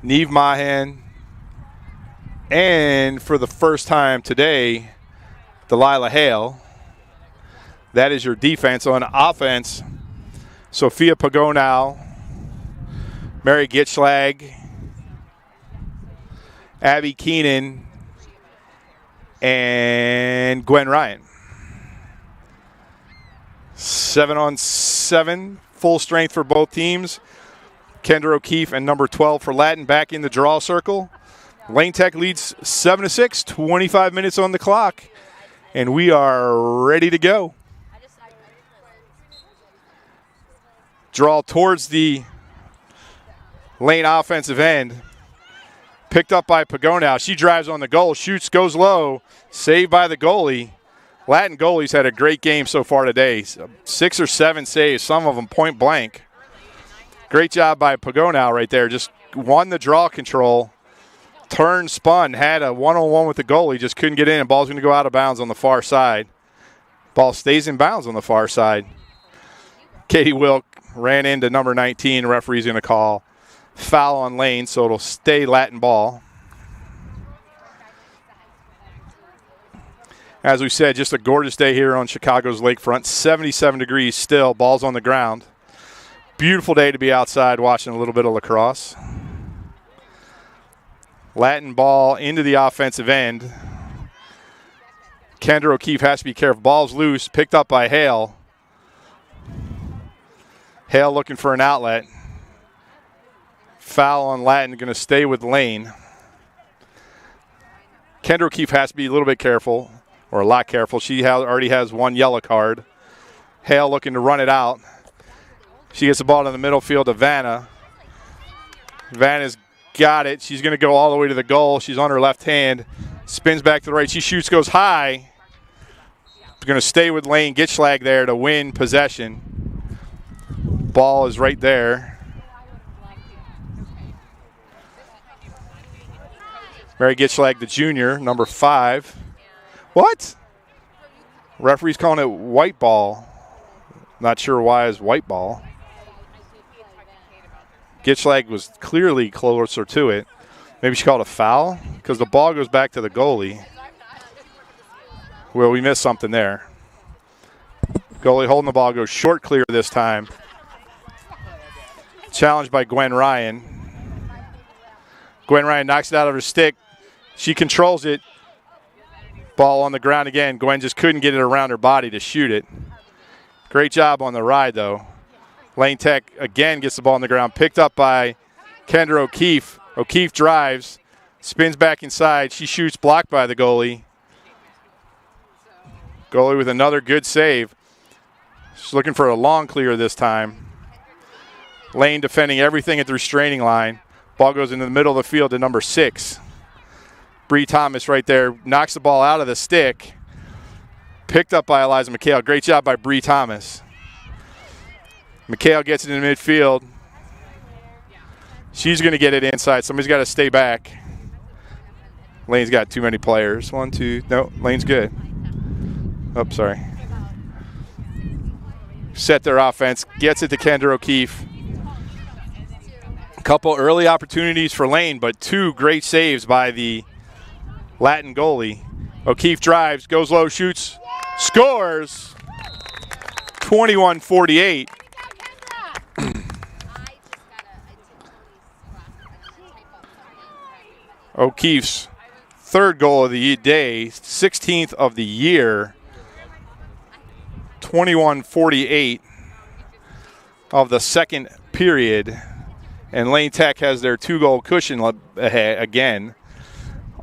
Neve Mahan, and for the first time today, Delilah Hale. That is your defense. On offense, Sophia Pagonow, Mary Gitschlag, Abby Keenan, and Gwen Ryan. 7-on-7, full strength for both teams. Kendra O'Keefe and number 12 for Latin back in the draw circle. Lane Tech leads 7-6, 25 minutes on the clock, and we are ready to go. Draw towards the Lane offensive end. Picked up by Pagonow. She drives on the goal, shoots, goes low, saved by the goalie. Latin goalies had a great game so far today. 6 or 7 saves, some of them point blank. Great job by Pagonow right there. Just won the draw control. Turned, spun, had a one-on-one with the goalie, just couldn't get in, and ball's going to go out of bounds on the far side. Ball stays in bounds on the far side. Katie Wilk ran into number 19. Referee's going to call foul on Lane, so it'll stay Latin ball. As we said, just a gorgeous day here on Chicago's lakefront. 77 degrees still, balls on the ground. Beautiful day to be outside watching a little bit of lacrosse. Latin ball into the offensive end. Kendra O'Keefe has to be careful. Ball's loose, picked up by Hale. Hale looking for an outlet. Foul on Latin, going to stay with Lane. Kendra O'Keefe has to be a little bit careful, or a lot careful. She already has one yellow card. Hale looking to run it out. She gets the ball in the middle field to Vanna. Vanna's got it. She's going to go all the way to the goal. She's on her left hand. Spins back to the right. She shoots, goes high. Going to stay with Lane Gitschlag there to win possession. Ball is right there. Mary Gitschlag, the junior, number 5. What? Referee's calling it white ball. Not sure why it's white ball. Gitschlag was clearly closer to it. Maybe she called a foul because the ball goes back to the goalie. Well, we missed something there. Goalie holding the ball, goes short clear this time. Challenged by Gwen Ryan. Gwen Ryan knocks it out of her stick. She controls it. Ball on the ground again. Gwen just couldn't get it around her body to shoot it. Great job on the ride, though. Lane Tech again gets the ball on the ground. Picked up by Kendra O'Keefe. O'Keefe drives, spins back inside. She shoots, blocked by the goalie. Goalie with another good save. She's looking for a long clear this time. Lane defending everything at the restraining line. Ball goes into the middle of the field to number 6. Bree Thomas right there knocks the ball out of the stick. Picked up by Eliza McHale. Great job by Bree Thomas. McHale gets it in the midfield. She's going to get it inside. Somebody's got to stay back. Lane's got too many players. 1, 2. No, Lane's good. Oh, sorry. Set their offense. Gets it to Kendra O'Keefe. A couple early opportunities for Lane, but 2 great saves by the Latin goalie. O'Keefe drives, goes low, shoots, scores. 21-48. O'Keefe's third goal of the day, 16th of the year, 21:48 of the second period. And Lane Tech has their 2-goal cushion ahead again.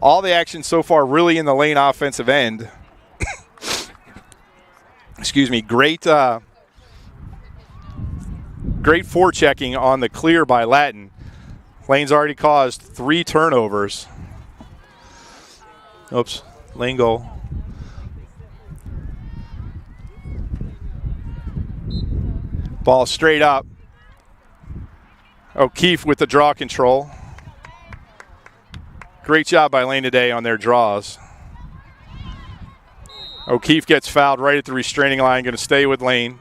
All the action so far really in the Lane offensive end. Excuse me. Great forechecking on the clear by Latin. Lane's already caused 3 turnovers. Oops. Lane goal. Ball straight up. O'Keefe with the draw control. Great job by Lane today on their draws. O'Keefe gets fouled right at the restraining line. Going to stay with Lane.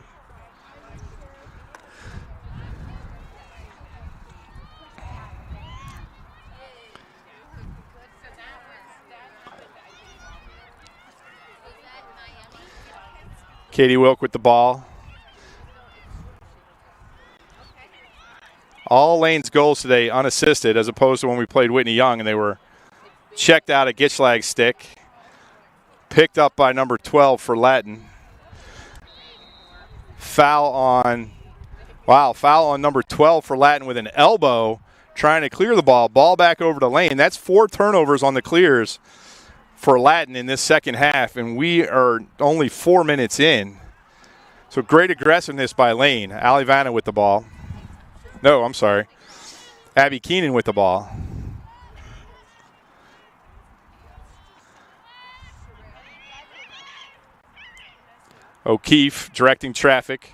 Katie Wilk with the ball. All Lane's goals today unassisted, as opposed to when we played Whitney Young and they were checked out a Gitschlag stick. Picked up by number 12 for Latin. Foul on number 12 for Latin with an elbow, trying to clear the ball. Ball back over to Lane. That's 4 turnovers on the clears for Latin in this second half, and we are only 4 minutes in. So great aggressiveness by Lane. Allie Vanna with the ball. No, I'm sorry. Abby Keenan with the ball. O'Keefe directing traffic.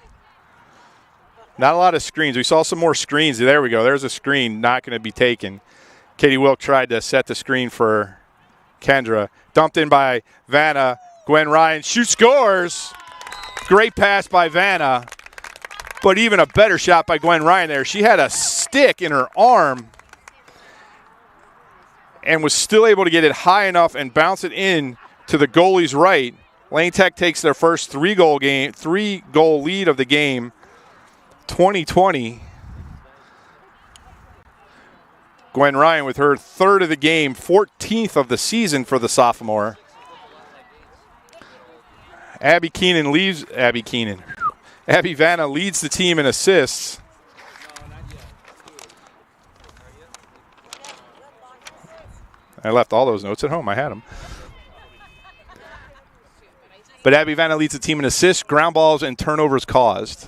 Not a lot of screens. We saw some more screens. There we go. There's a screen not going to be taken. Katie Wilk tried to set the screen for Kendra. Dumped in by Vanna. Gwen Ryan shoots, scores. Great pass by Vanna. But even a better shot by Gwen Ryan there. She had a stick in her arm and was still able to get it high enough and bounce it in to the goalie's right. Lane Tech takes their first 3-goal lead of the game, 20-20. Gwen Ryan with her 3rd of the game, 14th of the season for the sophomore. Abby Vanna leads the team in assists. I left all those notes at home. I had them. But Abby Vanna leads the team in assists, ground balls, and turnovers caused.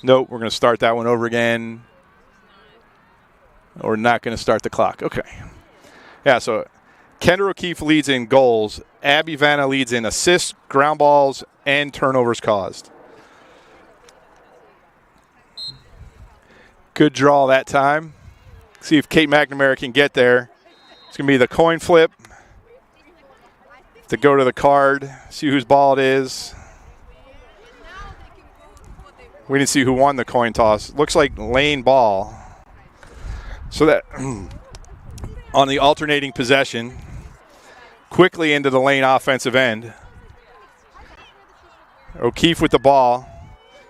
Nope, we're going to start that one over again. We're not going to start the clock. Okay. Yeah, so Kendra O'Keefe leads in goals. Abby Vanna leads in assists, ground balls, and turnovers caused. Good draw that time. See if Kate McNamara can get there. It's going to be the coin flip to go to the card, see whose ball it is. We didn't see who won the coin toss. Looks like Lane ball. So that on the alternating possession, quickly into the Lane offensive end. O'Keefe with the ball.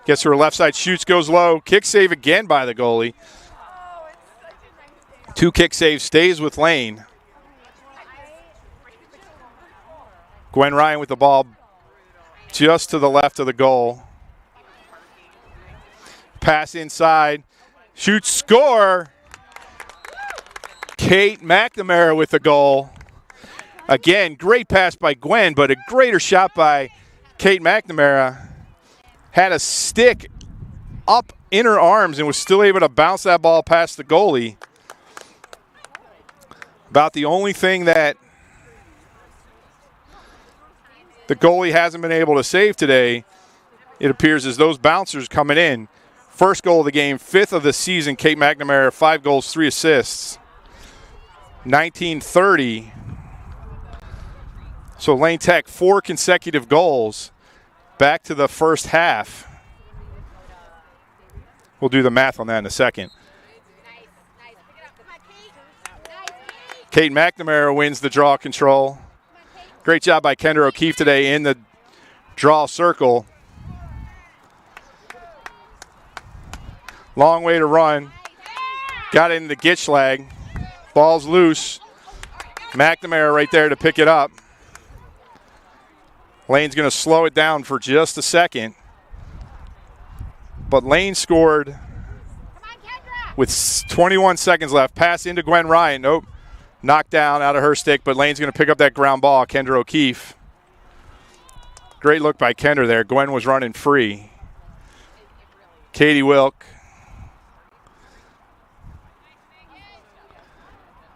Gets to her left side, shoots, goes low. Kick save again by the goalie. 2 kick saves, stays with Lane. Gwen Ryan with the ball just to the left of the goal. Pass inside. Shoots, score. Kate McNamara with the goal. Again, great pass by Gwen, but a greater shot by Kate McNamara. Had a stick up in her arms and was still able to bounce that ball past the goalie. About the only thing that the goalie hasn't been able to save today, it appears, is those bouncers coming in. First goal of the game, 5th of the season, Kate McNamara, 5 goals, 3 assists. 19:30. So Lane Tech, 4 consecutive goals. Back to the first half. We'll do the math on that in a second. Kate McNamara wins the draw control. Great job by Kendra O'Keefe today in the draw circle. Long way to run. Got into the Gitschlag. Ball's loose. McNamara right there to pick it up. Lane's going to slow it down for just a second. But Lane scored with 21 seconds left. Pass into Gwen Ryan. Nope. Knocked down out of her stick, but Lane's going to pick up that ground ball. Kendra O'Keefe. Great look by Kendra there. Gwen was running free. Katie Wilk.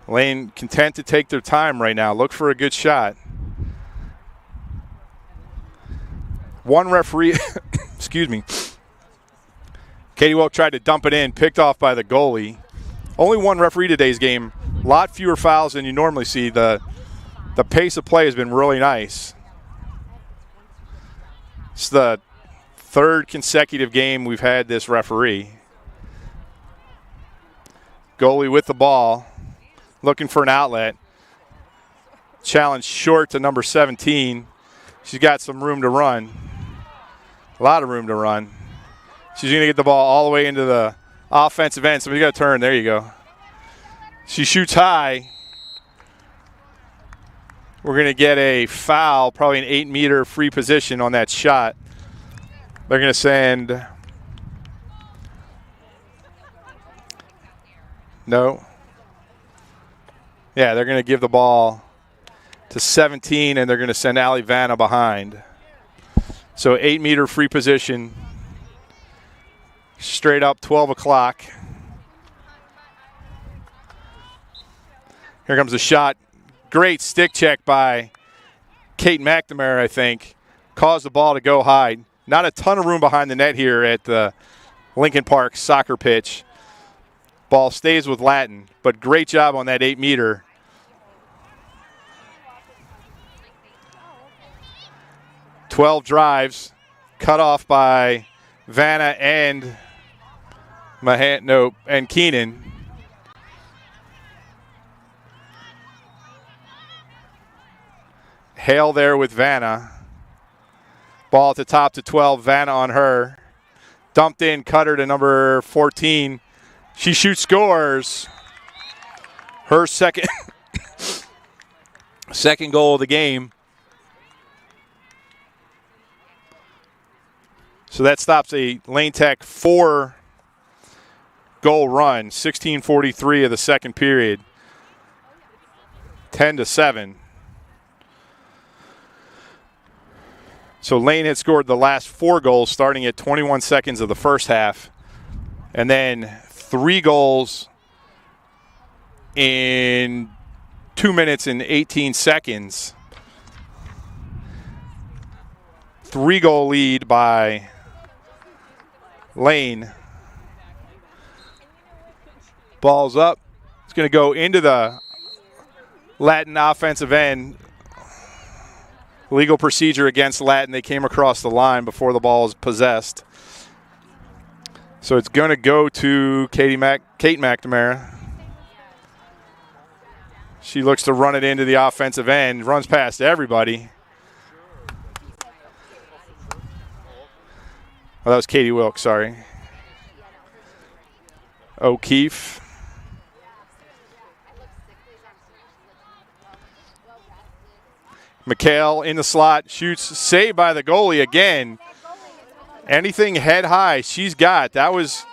Lane content to take their time right now. Look for a good shot. One referee, excuse me. Katie Wilk tried to dump it in, picked off by the goalie. Only one referee today's game. A lot fewer fouls than you normally see. The pace of play has been really nice. It's the third consecutive game we've had this referee. Goalie with the ball, looking for an outlet. Challenge short to number 17. She's got some room to run. A lot of room to run. She's going to get the ball all the way into the offensive end. Somebody's got to turn. There you go. She shoots high. We're going to get a foul, probably an 8-meter free position on that shot. They're going to send. No. Yeah, they're going to give the ball to 17, and they're going to send Allie Vanna behind. So 8-meter free position. Straight up 12 o'clock. Here comes the shot. Great stick check by Kate McNamara, I think. Caused the ball to go high. Not a ton of room behind the net here at the Lincoln Park soccer pitch. Ball stays with Latin, but great job on that 8-meter. "12 drives, cut off by Vanna and and Keenan. Hale there with Vanna. Ball at the top to 12. Vanna on her. Dumped in, cutter to number 14. She shoots, scores. Her second goal of the game. So that stops a Lane Tech 4-goal run. 16:43 of the second period. 10-7. So Lane had scored the last 4 goals starting at 21 seconds of the first half. And then 3 goals in 2 minutes and 18 seconds. 3-goal lead by Lane. Ball's up. It's going to go into the Latin offensive end. Legal procedure against Latin. They came across the line before the ball was possessed. So it's going to go to Kate McNamara. She looks to run it into the offensive end. Runs past everybody. Oh, that was Katie Wilkes, sorry. O'Keefe. McHale in the slot, shoots, saved by the goalie again. Anything head high, she's got. That was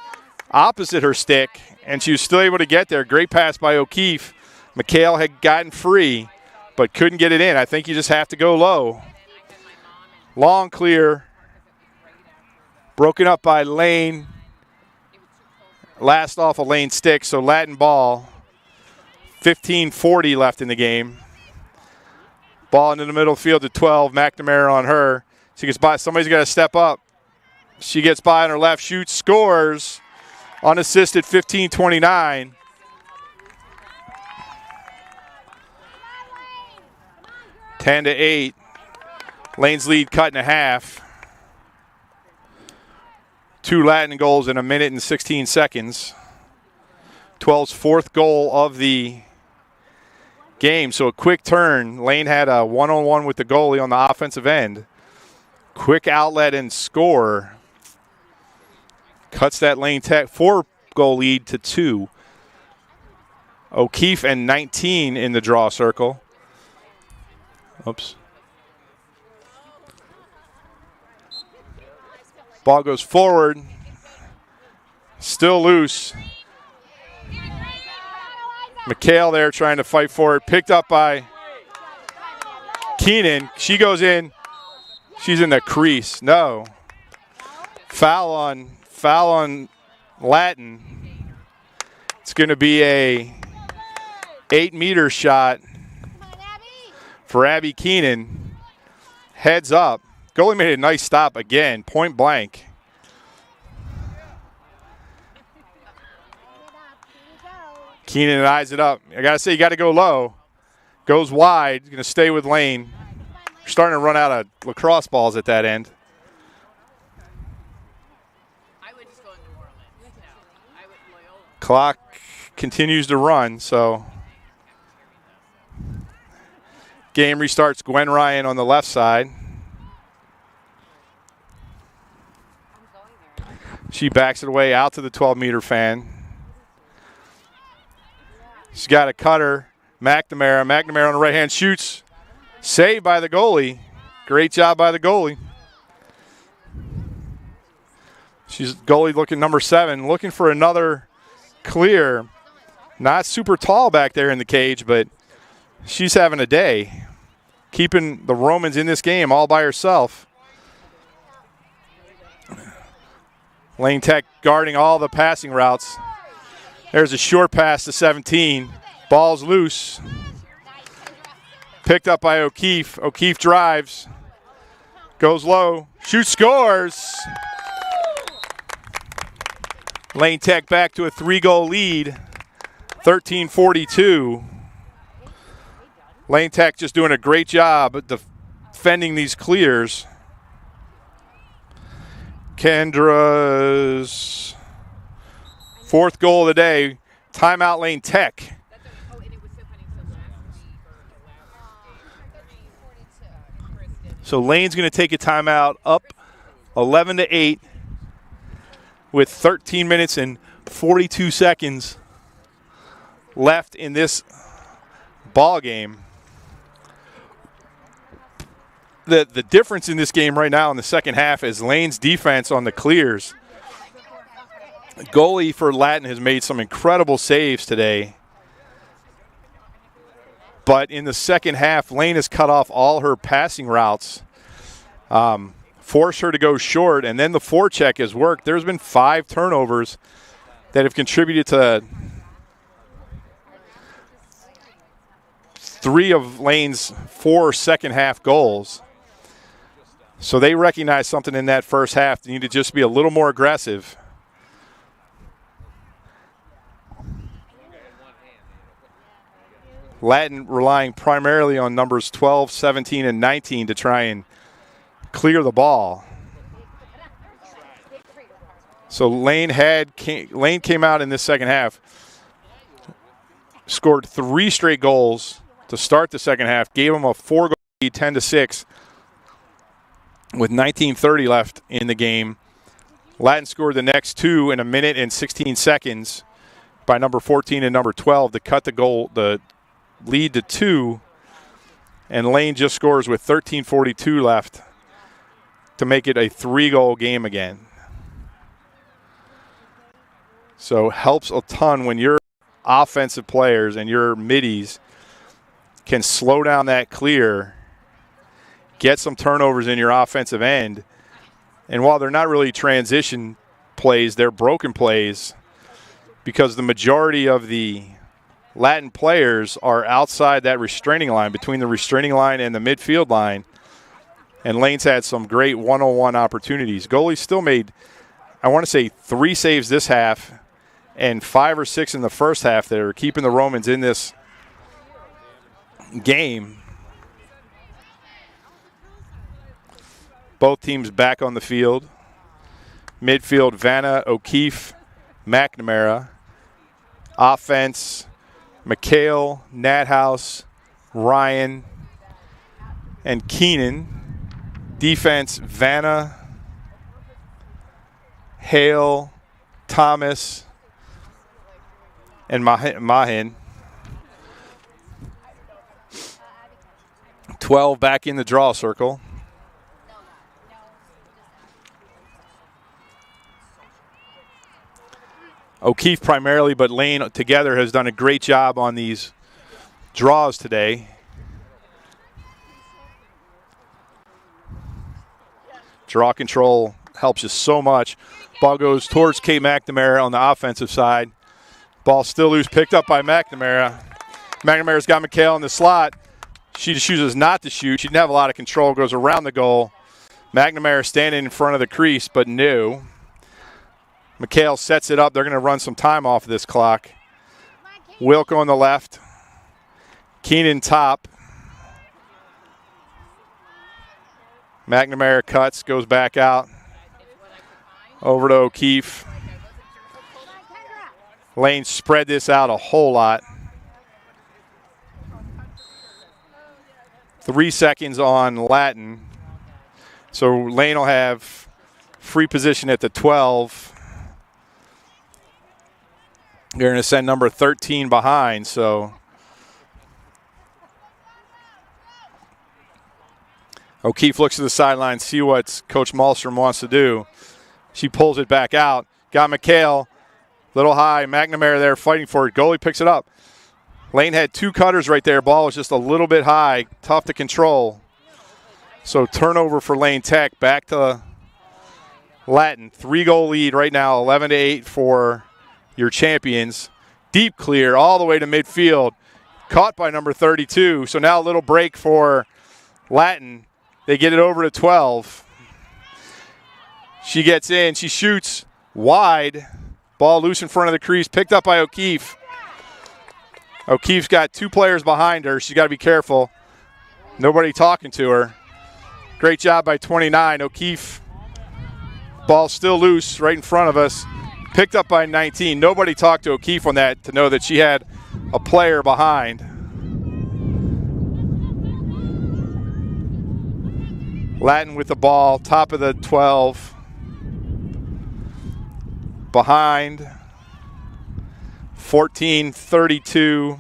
opposite her stick, and she was still able to get there. Great pass by O'Keefe. McHale had gotten free, but couldn't get it in. I think you just have to go low. Long clear. Broken up by Lane. Last off a Lane stick, so Latin ball. 15:40 left in the game. Ball into the middle field to 12. McNamara on her. She gets by. Somebody's got to step up. She gets by on her left, shoots, scores. Unassisted, 15-29. Ten to 8. Lane's lead cut in a half. 2 Latin goals in 1 minute and 16 seconds. 12's 4th goal of the game. So a quick turn. Lane had a one-on-one with the goalie on the offensive end. Quick outlet and score. Cuts that Lane Tech 4-goal lead to 2. O'Keefe and 19 in the draw circle. Oops. Ball goes forward. Still loose. McHale there trying to fight for it. Picked up by Keenan. She goes in. She's in the crease. No. Foul on Latin. It's going to be a 8-meter shot for Abby Keenan. Heads up. Goalie made a nice stop again, point blank. Keenan eyes it up. I got to say, you got to go low. Goes wide. Going to stay with Lane. We're starting to run out of lacrosse balls at that end. Clock continues to run, so game restarts. Gwen Ryan on the left side. She backs it away out to the 12-meter fan. She's got a cutter. McNamara. McNamara on the right hand shoots. Saved by the goalie. Great job by the goalie. She's goalie looking number 7, looking for another clear. Not super tall back there in the cage, but she's having a day. Keeping the Romans in this game all by herself. Lane Tech guarding all the passing routes. There's a short pass to 17. Ball's loose. Picked up by O'Keefe. O'Keefe drives. Goes low. Shoots, scores. Lane Tech back to a 3-goal lead. 13-42. Lane Tech just doing a great job at defending these clears. Kendra's 4th goal of the day. Timeout Lane Tech. So Lane's going to take a timeout up 11-8 with 13 minutes and 42 seconds left in this ball game. The difference in this game right now in the second half is Lane's defense on the clears. Goalie for Latin has made some incredible saves today. But in the second half, Lane has cut off all her passing routes, forced her to go short, and then the forecheck has worked. There's been 5 turnovers that have contributed to 3 of Lane's 4 second-half goals. So they recognize something in that first half. They need to just be a little more aggressive. Latin relying primarily on numbers 12, 17, and 19 to try and clear the ball. So Lane came out in this second half, scored 3 straight goals to start the second half, gave them a 4-goal lead, 10-6, with 19:30 left in the game. Latin scored the next 2 in 1 minute and 16 seconds by number 14 and number 12 to cut the lead to 2, and Lane just scores with 13:42 left to make it a 3-goal game again. So helps a ton when your offensive players and your middies can slow down that clear, get some turnovers in your offensive end, and while they're not really transition plays, they're broken plays because the majority of the Latin players are outside that restraining line, between the restraining line and the midfield line. And Lane's had some great one-on-one opportunities. Goalie still made, I want to say, 3 saves this half and 5 or 6 in the first half that are keeping the Romans in this game. Both teams back on the field. Midfield, Vanna, O'Keefe, McNamara. Offense, McHale, Nathouse, Ryan, and Keenan. Defense, Vanna, Hale, Thomas, and Mahin. 12 back in the draw circle. O'Keefe primarily, but Lane together has done a great job on these draws today. Draw control helps you so much. Ball goes towards Kate McNamara on the offensive side. Ball still loose, picked up by McNamara. McNamara's got McHale in the slot. She chooses not to shoot. She didn't have a lot of control, goes around the goal. McNamara standing in front of the crease, but no. McHale sets it up. They're going to run some time off of this clock. Wilk on the left. Keenan top. McNamara cuts, goes back out. Over to O'Keefe. Lane spread this out a whole lot. 3 seconds on Latin. So Lane will have free position at the 12. They're going to send number 13 behind, so O'Keefe looks to the sideline, see what Coach Malmstrom wants to do. She pulls it back out. Got McHale, little high. McNamara there fighting for it. Goalie picks it up. Lane had 2 cutters right there. Ball was just a little bit high, tough to control. So turnover for Lane Tech. Back to Latin. 3-goal lead right now, 11-8 for your champions. Deep clear all the way to midfield. Caught by number 32. So now a little break for Latin. They get it over to 12. She gets in. She shoots wide. Ball loose in front of the crease. Picked up by O'Keefe. O'Keefe's got 2 players behind her. She's got to be careful. Nobody talking to her. Great job by 29. O'Keefe. Ball still loose right in front of us. Picked up by 19. Nobody talked to O'Keefe on that to know that she had a player behind. Latin with the ball, top of the 12. Behind. 14-32.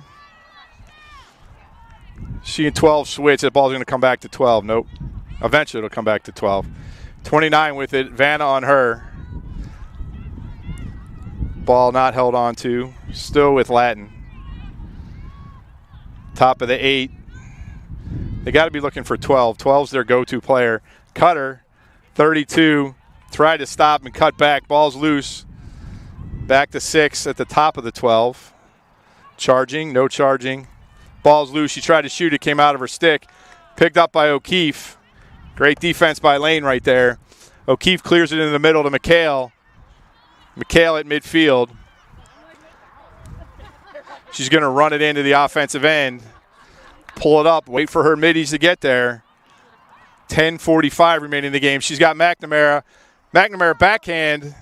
She and 12 switch. That ball's going to come back to 12. Nope. Eventually it'll come back to 12. 29 with it. Vanna on her. Ball not held on to. Still with Latin. Top of the 8. They got to be looking for 12. 12's their go-to player. Cutter, 32. Tried to stop and cut back. Ball's loose. Back to 6 at the top of the 12. Charging, no charging. Ball's loose. She tried to shoot. It came out of her stick. Picked up by O'Keefe. Great defense by Lane right there. O'Keefe clears it in the middle to McHale. McHale at midfield. She's going to run it into the offensive end. Pull it up. Wait for her middies to get there. 10:45 remaining in the game. She's got McNamara. McNamara backhand.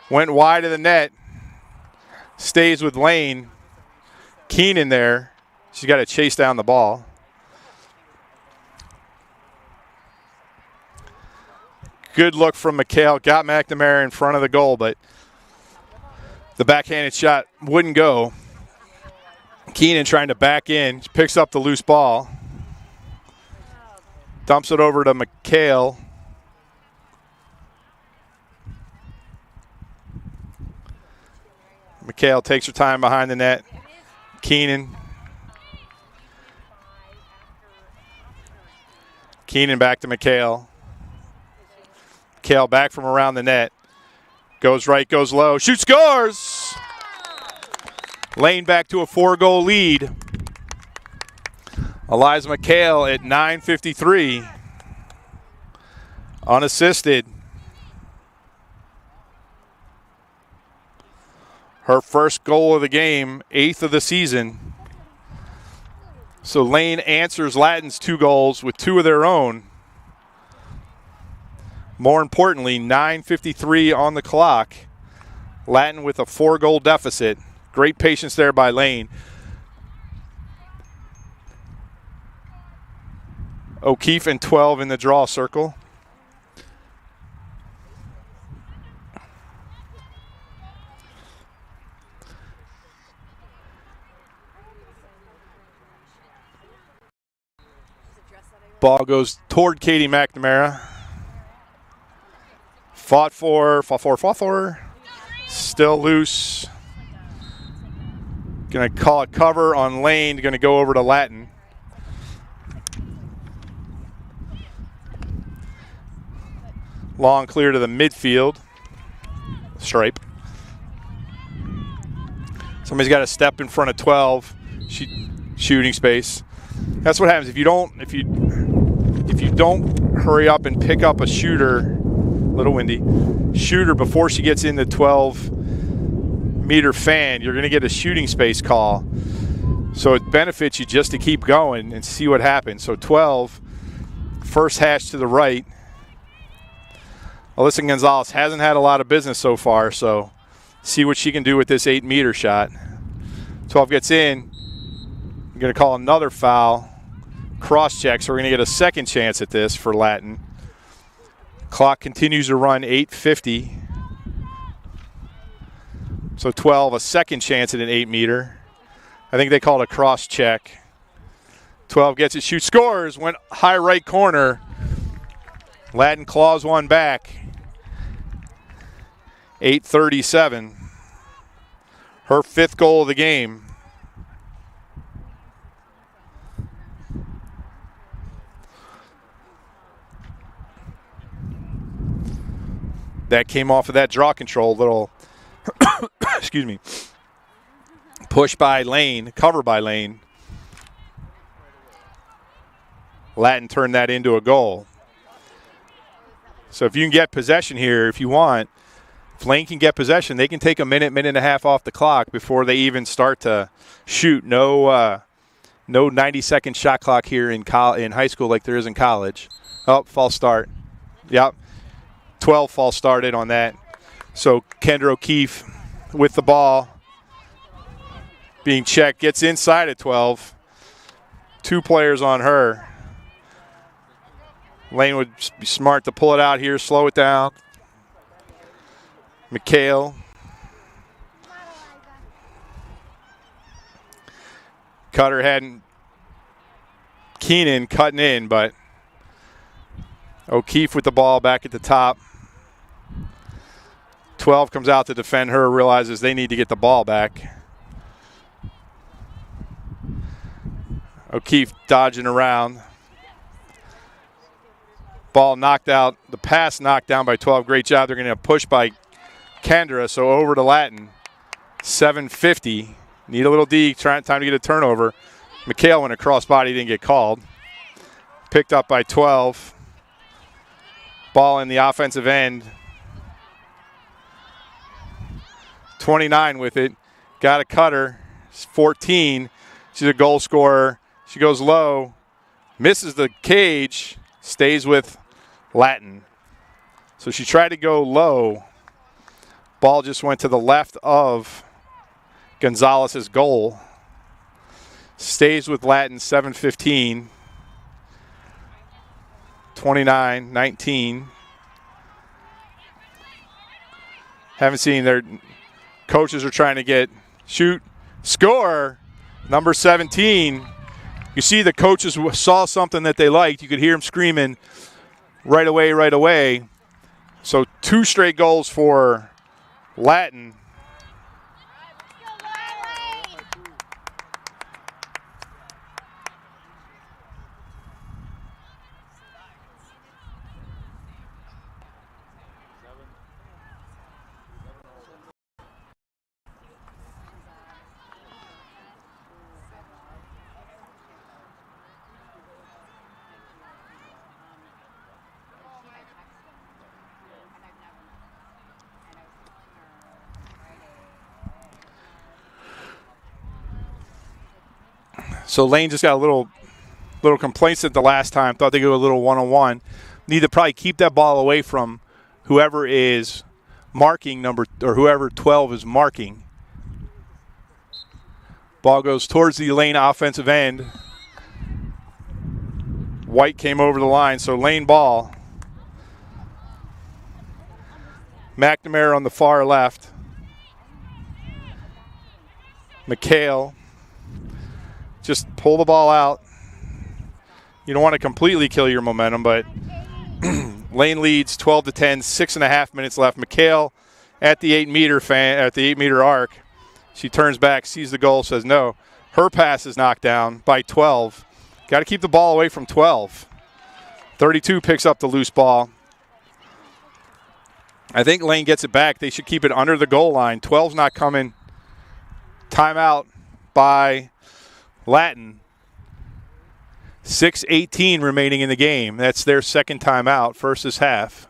Went wide of the net. Stays with Lane. Keenan there. She's got to chase down the ball. Good look from McHale. Got McNamara in front of the goal, but the backhanded shot wouldn't go. Keenan trying to back in. She picks up the loose ball. Dumps it over to McHale. McHale takes her time behind the net. Keenan. Keenan back to McHale. McHale back from around the net. Goes right, goes low. Shoot, scores! Lane back to a 4-goal lead. Eliza McHale at 9:53. Unassisted. Her first goal of the game, 8th of the season. So Lane answers Latin's 2 goals with 2 of their own. More importantly, 9:53 on the clock. Latin with a 4-goal deficit. Great patience there by Lane. O'Keefe and 12 in the draw circle. Ball goes toward Katie McNamara. Fought for. Still loose. Going to call a cover on Lane. Going to go over to Latin. Long clear to the midfield. Stripe. Somebody's got to step in front of 12. Shooting space. That's what happens if you don't hurry up and pick up a shooter. A little windy. Shooter before she gets in the 12-meter fan, you're going to get a shooting space call. So it benefits you just to keep going and see what happens. So 12, first hash to the right. Alyssa Gonzalez hasn't had a lot of business so far, so see what she can do with this 8-meter shot. 12 gets in. I'm going to call another foul. Cross-check, so we're going to get a second chance at this for Latin. Clock continues to run, 8:50. So 12, a second chance at an 8-meter. I think they called a cross-check. 12 gets it, shoots, scores, went high right corner. Latin claws one back. 8:37. Her 5th goal of the game. That came off of that draw control, little, excuse me, push by Lane, cover by Lane. Latin turned that into a goal. So if you can get possession here, if you want, if Lane can get possession, they can take a minute and a half off the clock before they even start to shoot. No 90-second shot clock here in high school like there is in college. Oh, false start. Yep. 12 false started on that. So Kendra O'Keefe with the ball being checked, gets inside at 12. 2 players on her. Lane would be smart to pull it out here, slow it down. McHale. Cutter hadn't. Keenan cutting in, but O'Keefe with the ball back at the top. 12 comes out to defend her, realizes they need to get the ball back. O'Keefe dodging around. Ball knocked out, the pass knocked down by 12. Great job. They're going to push by Kendra, so over to Latin. 7:50. Need a little D, time to get a turnover. McHale went across body, didn't get called. Picked up by 12. Ball in the offensive end. 29 with it. Got a cutter. 14. She's a goal scorer. She goes low. Misses the cage. Stays with Latin. So she tried to go low. Ball just went to the left of Gonzalez's goal. Stays with Latin, 7:15. 29-19. Haven't seen their coaches are trying to get shoot, score, number 17. You see the coaches saw something that they liked. You could hear them screaming right away. So 2 straight goals for Latin. So Lane just got a little complaints at the last time. Thought they could go a little one-on-one. Need to probably keep that ball away from whoever is marking whoever 12 is marking. Ball goes towards the Lane offensive end. White came over the line, so Lane ball. McNamara on the far left. McHale. Just pull the ball out. You don't want to completely kill your momentum, but Lane leads 12-10, 6.5 minutes left. McHale at the 8-meter arc. She turns back, sees the goal, says no. Her pass is knocked down by 12. Got to keep the ball away from 12. 32 picks up the loose ball. I think Lane gets it back. They should keep it under the goal line. 12's not coming. Timeout by Latin. 6:18 remaining in the game. That's their second timeout. First is half.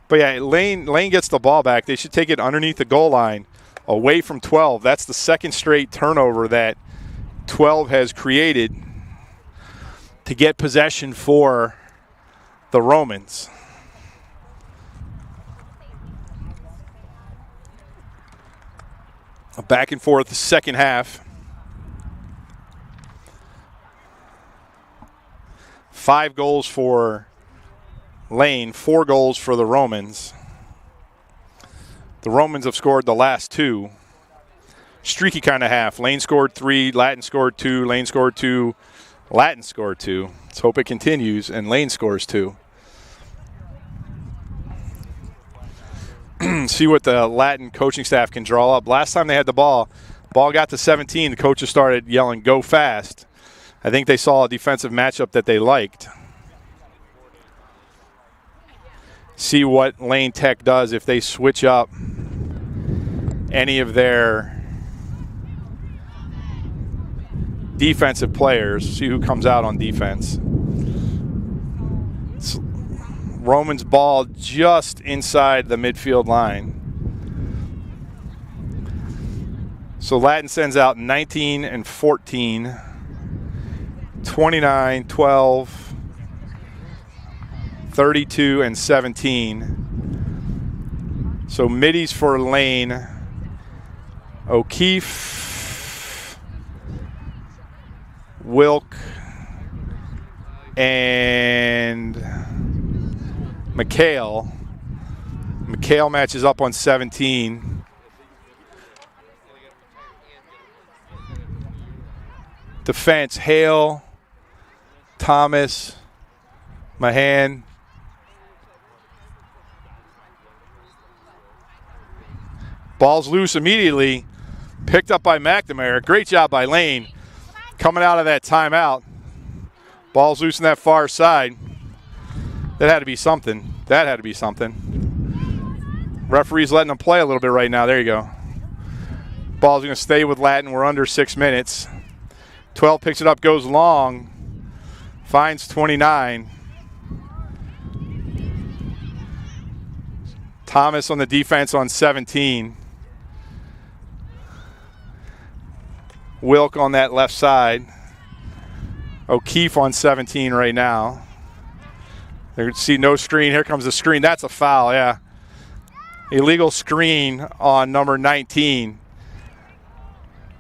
But yeah, Lane gets the ball back. They should take it underneath the goal line, away from 12. That's the second straight turnover that 12 has created to get possession for the Romans. A back and forth second half. 5 goals for Lane, 4 goals for the Romans. The Romans have scored the last 2. Streaky kind of half. Lane scored 3, Latin scored 2, Lane scored 2, Latin scored 2. Let's hope it continues, and Lane scores 2. See what the Latin coaching staff can draw up. Last time they had the ball got to 17, the coaches started yelling, "Go fast." I think they saw a defensive matchup that they liked. See what Lane Tech does if they switch up any of their defensive players. See who comes out on defense. It's Romans ball just inside the midfield line. So Latin sends out 19 and 14, 29, 12, 32 and 17. So middies for Lane. O'Keefe, Wilk, and McHale. McHale matches up on 17. Defense, Hale, Thomas, Mahan. Ball's loose immediately. Picked up by McNamara. Great job by Lane coming out of that timeout. Ball's loose on that far side. That had to be something. That had to be something. Referee's letting them play a little bit right now. There you go. Ball's going to stay with Latin. We're under 6 minutes. 12 picks it up, goes long. Finds 29. Thomas on the defense on 17. Wilk on that left side. O'Keefe on 17 right now. They see no screen. Here comes the screen. That's a foul, yeah. Illegal screen on number 19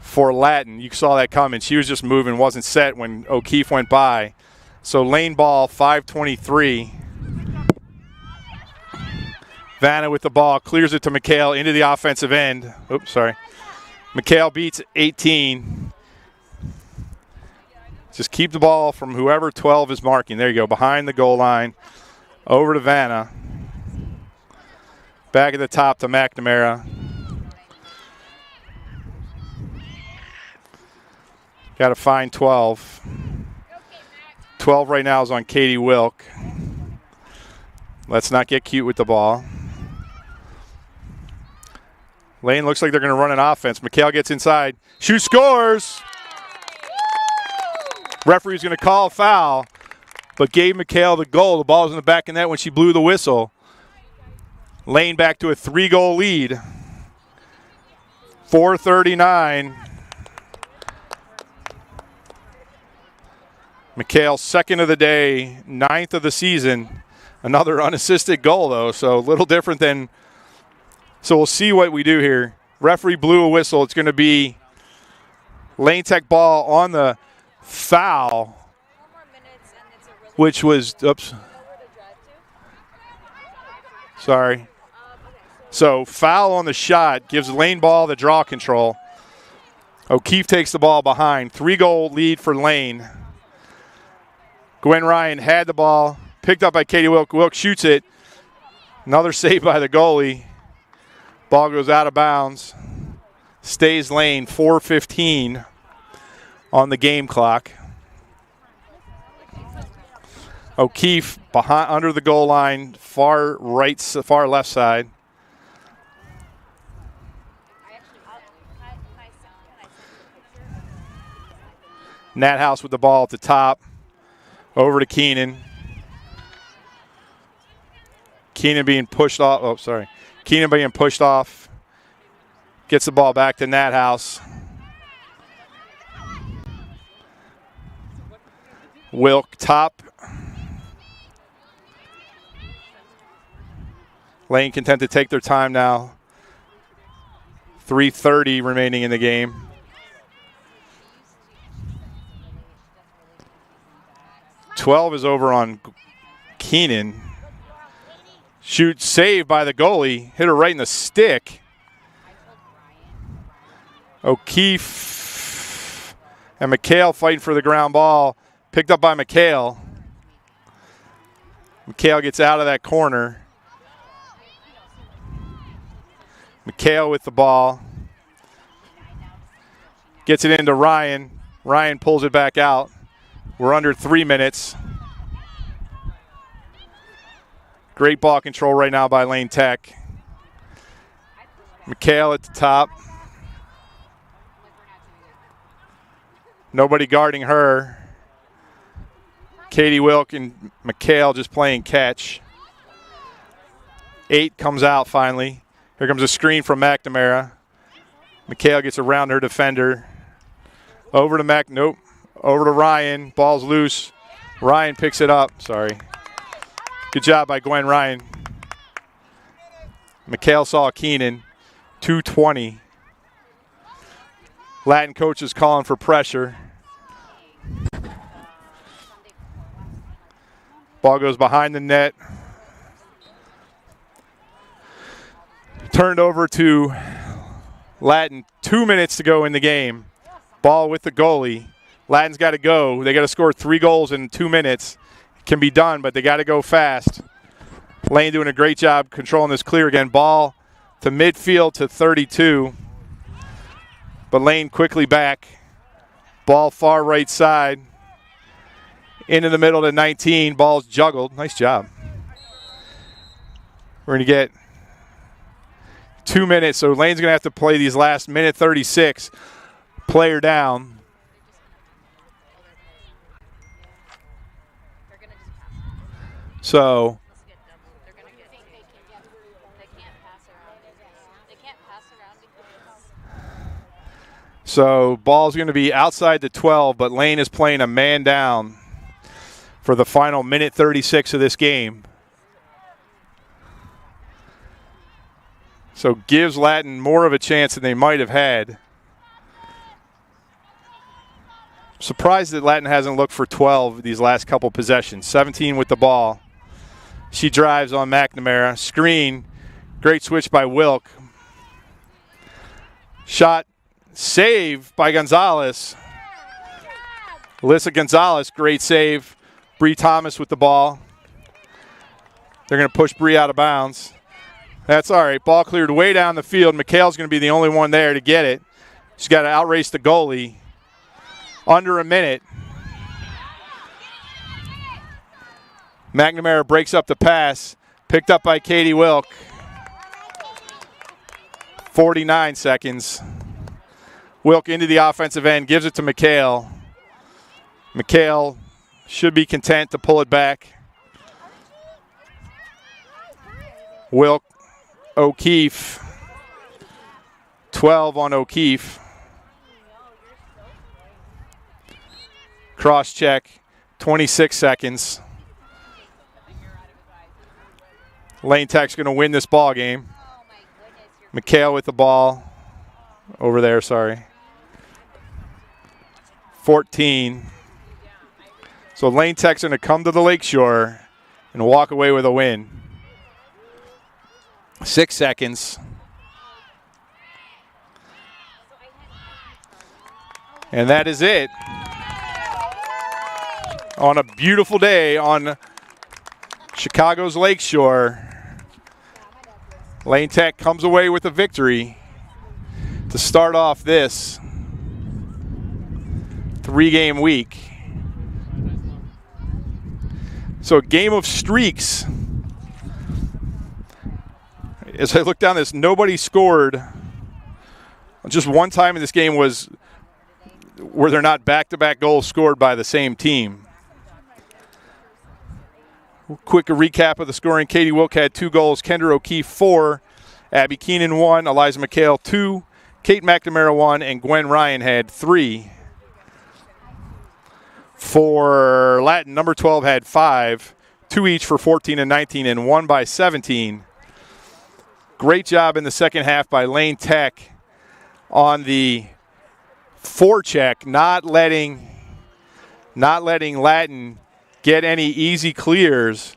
for Latin. You saw that coming. She was just moving, wasn't set when O'Keefe went by. So Lane ball, 5:23. Vanna with the ball, clears it to McHale into the offensive end. Oops, sorry. McHale beats 18. Just keep the ball from whoever 12 is marking. There you go, behind the goal line. Over to Vanna. Back at the top to McNamara. Got to find 12. 12 right now is on Katie Wilk. Let's not get cute with the ball. Lane looks like they're going to run an offense. McHale gets inside. Shoots, scores! Referee's going to call a foul, but gave McHale the goal. The ball was in the back of net when she blew the whistle. Lane back to a 3-goal lead. 4:39. McHale, second of the day, 9th of the season. Another unassisted goal, though, so a little different than – so we'll see what we do here. Referee blew a whistle. It's going to be Lane Tech ball on the foul, which was – oops. Sorry. So foul on the shot gives Lane ball the draw control. O'Keefe takes the ball behind. 3-goal lead for Lane. Gwen Ryan had the ball, picked up by Katie Wilk. Wilk shoots it. Another save by the goalie. Ball goes out of bounds. Stays Lane. 4:15 on the game clock. O'Keefe behind, under the goal line, far left side. Nathouse with the ball at the top. Over to Keenan. Keenan being pushed off. Oh, sorry. Keenan being pushed off. Gets the ball back to Nathouse. Wilk top. Lane content to take their time now. 3:30 remaining in the game. .12 is over on Keenan. Shoot, saved by the goalie. Hit her right in the stick. O'Keefe and McHale fighting for the ground ball. Picked up by McHale. McHale gets out of that corner. McHale with the ball. Gets it into Ryan. Ryan pulls it back out. We're under 3 minutes. Great ball control right now by Lane Tech. McHale at the top. Nobody guarding her. Katie Wilk and McHale just playing catch. 8 comes out finally. Here comes a screen from McNamara. McHale gets around her defender. Over to nope. Over to Ryan. Ball's loose. Ryan picks it up. Sorry. Good job by Gwen Ryan. McHale saw Keenan. 2:20. Latin coach is calling for pressure. Ball goes behind the net. Turned over to Latin. 2 minutes to go in the game. Ball with the goalie. Latin's got to go. They got to score 3 goals in 2 minutes. It can be done, but they got to go fast. Lane doing a great job controlling this clear again. Ball to midfield to 32. But Lane quickly back. Ball far right side. Into the middle to 19. Ball's juggled. Nice job. We're going to get 2 minutes. So Lane's going to have to play these last minute 36. Player down. So ball's going to be outside the 12, but Lane is playing a man down for the final minute 36 of this game. So gives Latin more of a chance than they might have had. Surprised that Latin hasn't looked for 12 these last couple possessions. 17 with the ball. She drives on McNamara. Screen. Great switch by Wilk. Shot. Save by Gonzalez. Alyssa Gonzalez, great save. Bree Thomas with the ball. They're going to push Bree out of bounds. That's all right. Ball cleared way down the field. McHale's going to be the only one there to get it. She's got to outrace the goalie. Under a minute. McNamara breaks up the pass. Picked up by Katie Wilk. 49 seconds. Wilk into the offensive end, gives it to McHale. McHale should be content to pull it back. Wilk, O'Keefe. 12 on O'Keefe. Cross check, 26 seconds. Lane Tech's going to win this ball game. McHale with the ball. Over there, sorry. 14. So Lane Tech's going to come to the Lakeshore and walk away with a win. 6 seconds. And that is it. On a beautiful day on Chicago's Lakeshore, Lane Tech comes away with a victory to start off this 3-game week. So a game of streaks. As I look down this, nobody scored. Just one time in this game were there not back-to-back goals scored by the same team. Quick recap of the scoring. Katie Wilk had 2 goals, Kendra O'Keefe 4, Abby Keenan 1, Eliza McHale 2, Kate McNamara 1, and Gwen Ryan had 3. For Latin, number 12 had 5, 2 each for 14 and 19, and 1 by 17. Great job in the second half by Lane Tech on the forecheck, not letting Latin get any easy clears.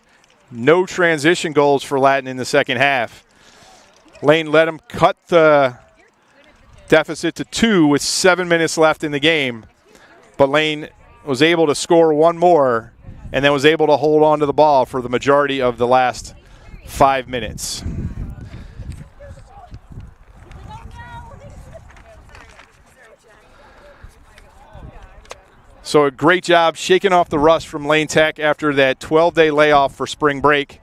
No transition goals for Latin in the second half. Lane let them cut the deficit to 2 with 7 minutes left in the game, but Lane was able to score 1 more and then was able to hold on to the ball for the majority of the last 5 minutes. So a great job shaking off the rust from Lane Tech after that 12-day layoff for spring break.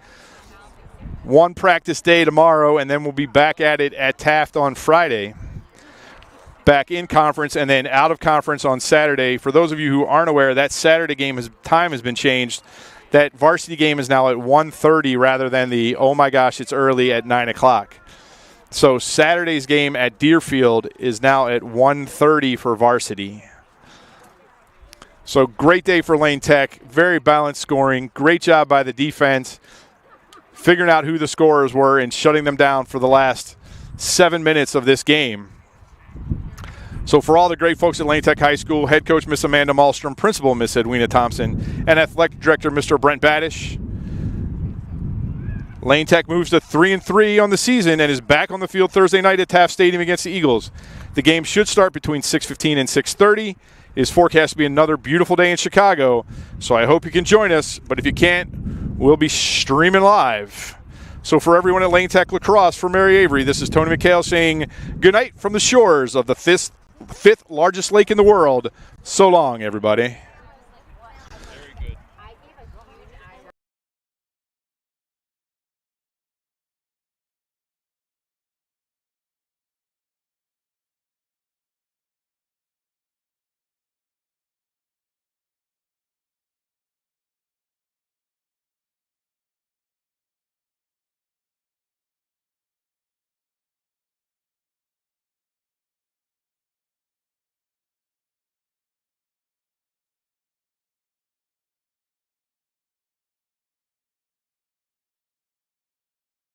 1 practice day tomorrow, and then we'll be back at it at Taft on Friday. Back in conference and then out of conference on Saturday. For those of you who aren't aware, that Saturday game time has been changed. That varsity game is now at 1:30 rather than the, oh my gosh, it's early at 9 o'clock. So Saturday's game at Deerfield is now at 1:30 for varsity. So great day for Lane Tech. Very balanced scoring. Great job by the defense, figuring out who the scorers were and shutting them down for the last 7 minutes of this game. So for all the great folks at Lane Tech High School, head coach Miss Amanda Malmstrom, principal Miss Edwina Thompson, and athletic director Mr. Brent Badish, Lane Tech moves to 3-3 on the season and is back on the field Thursday night at Taft Stadium against the Eagles. The game should start between 6:15 and 6:30. It is forecast to be another beautiful day in Chicago, so I hope you can join us. But if you can't, we'll be streaming live. So for everyone at Lane Tech Lacrosse, for Mary Avery, this is Tony McHale saying good night from the shores of the fifth largest lake in the world. So long, everybody.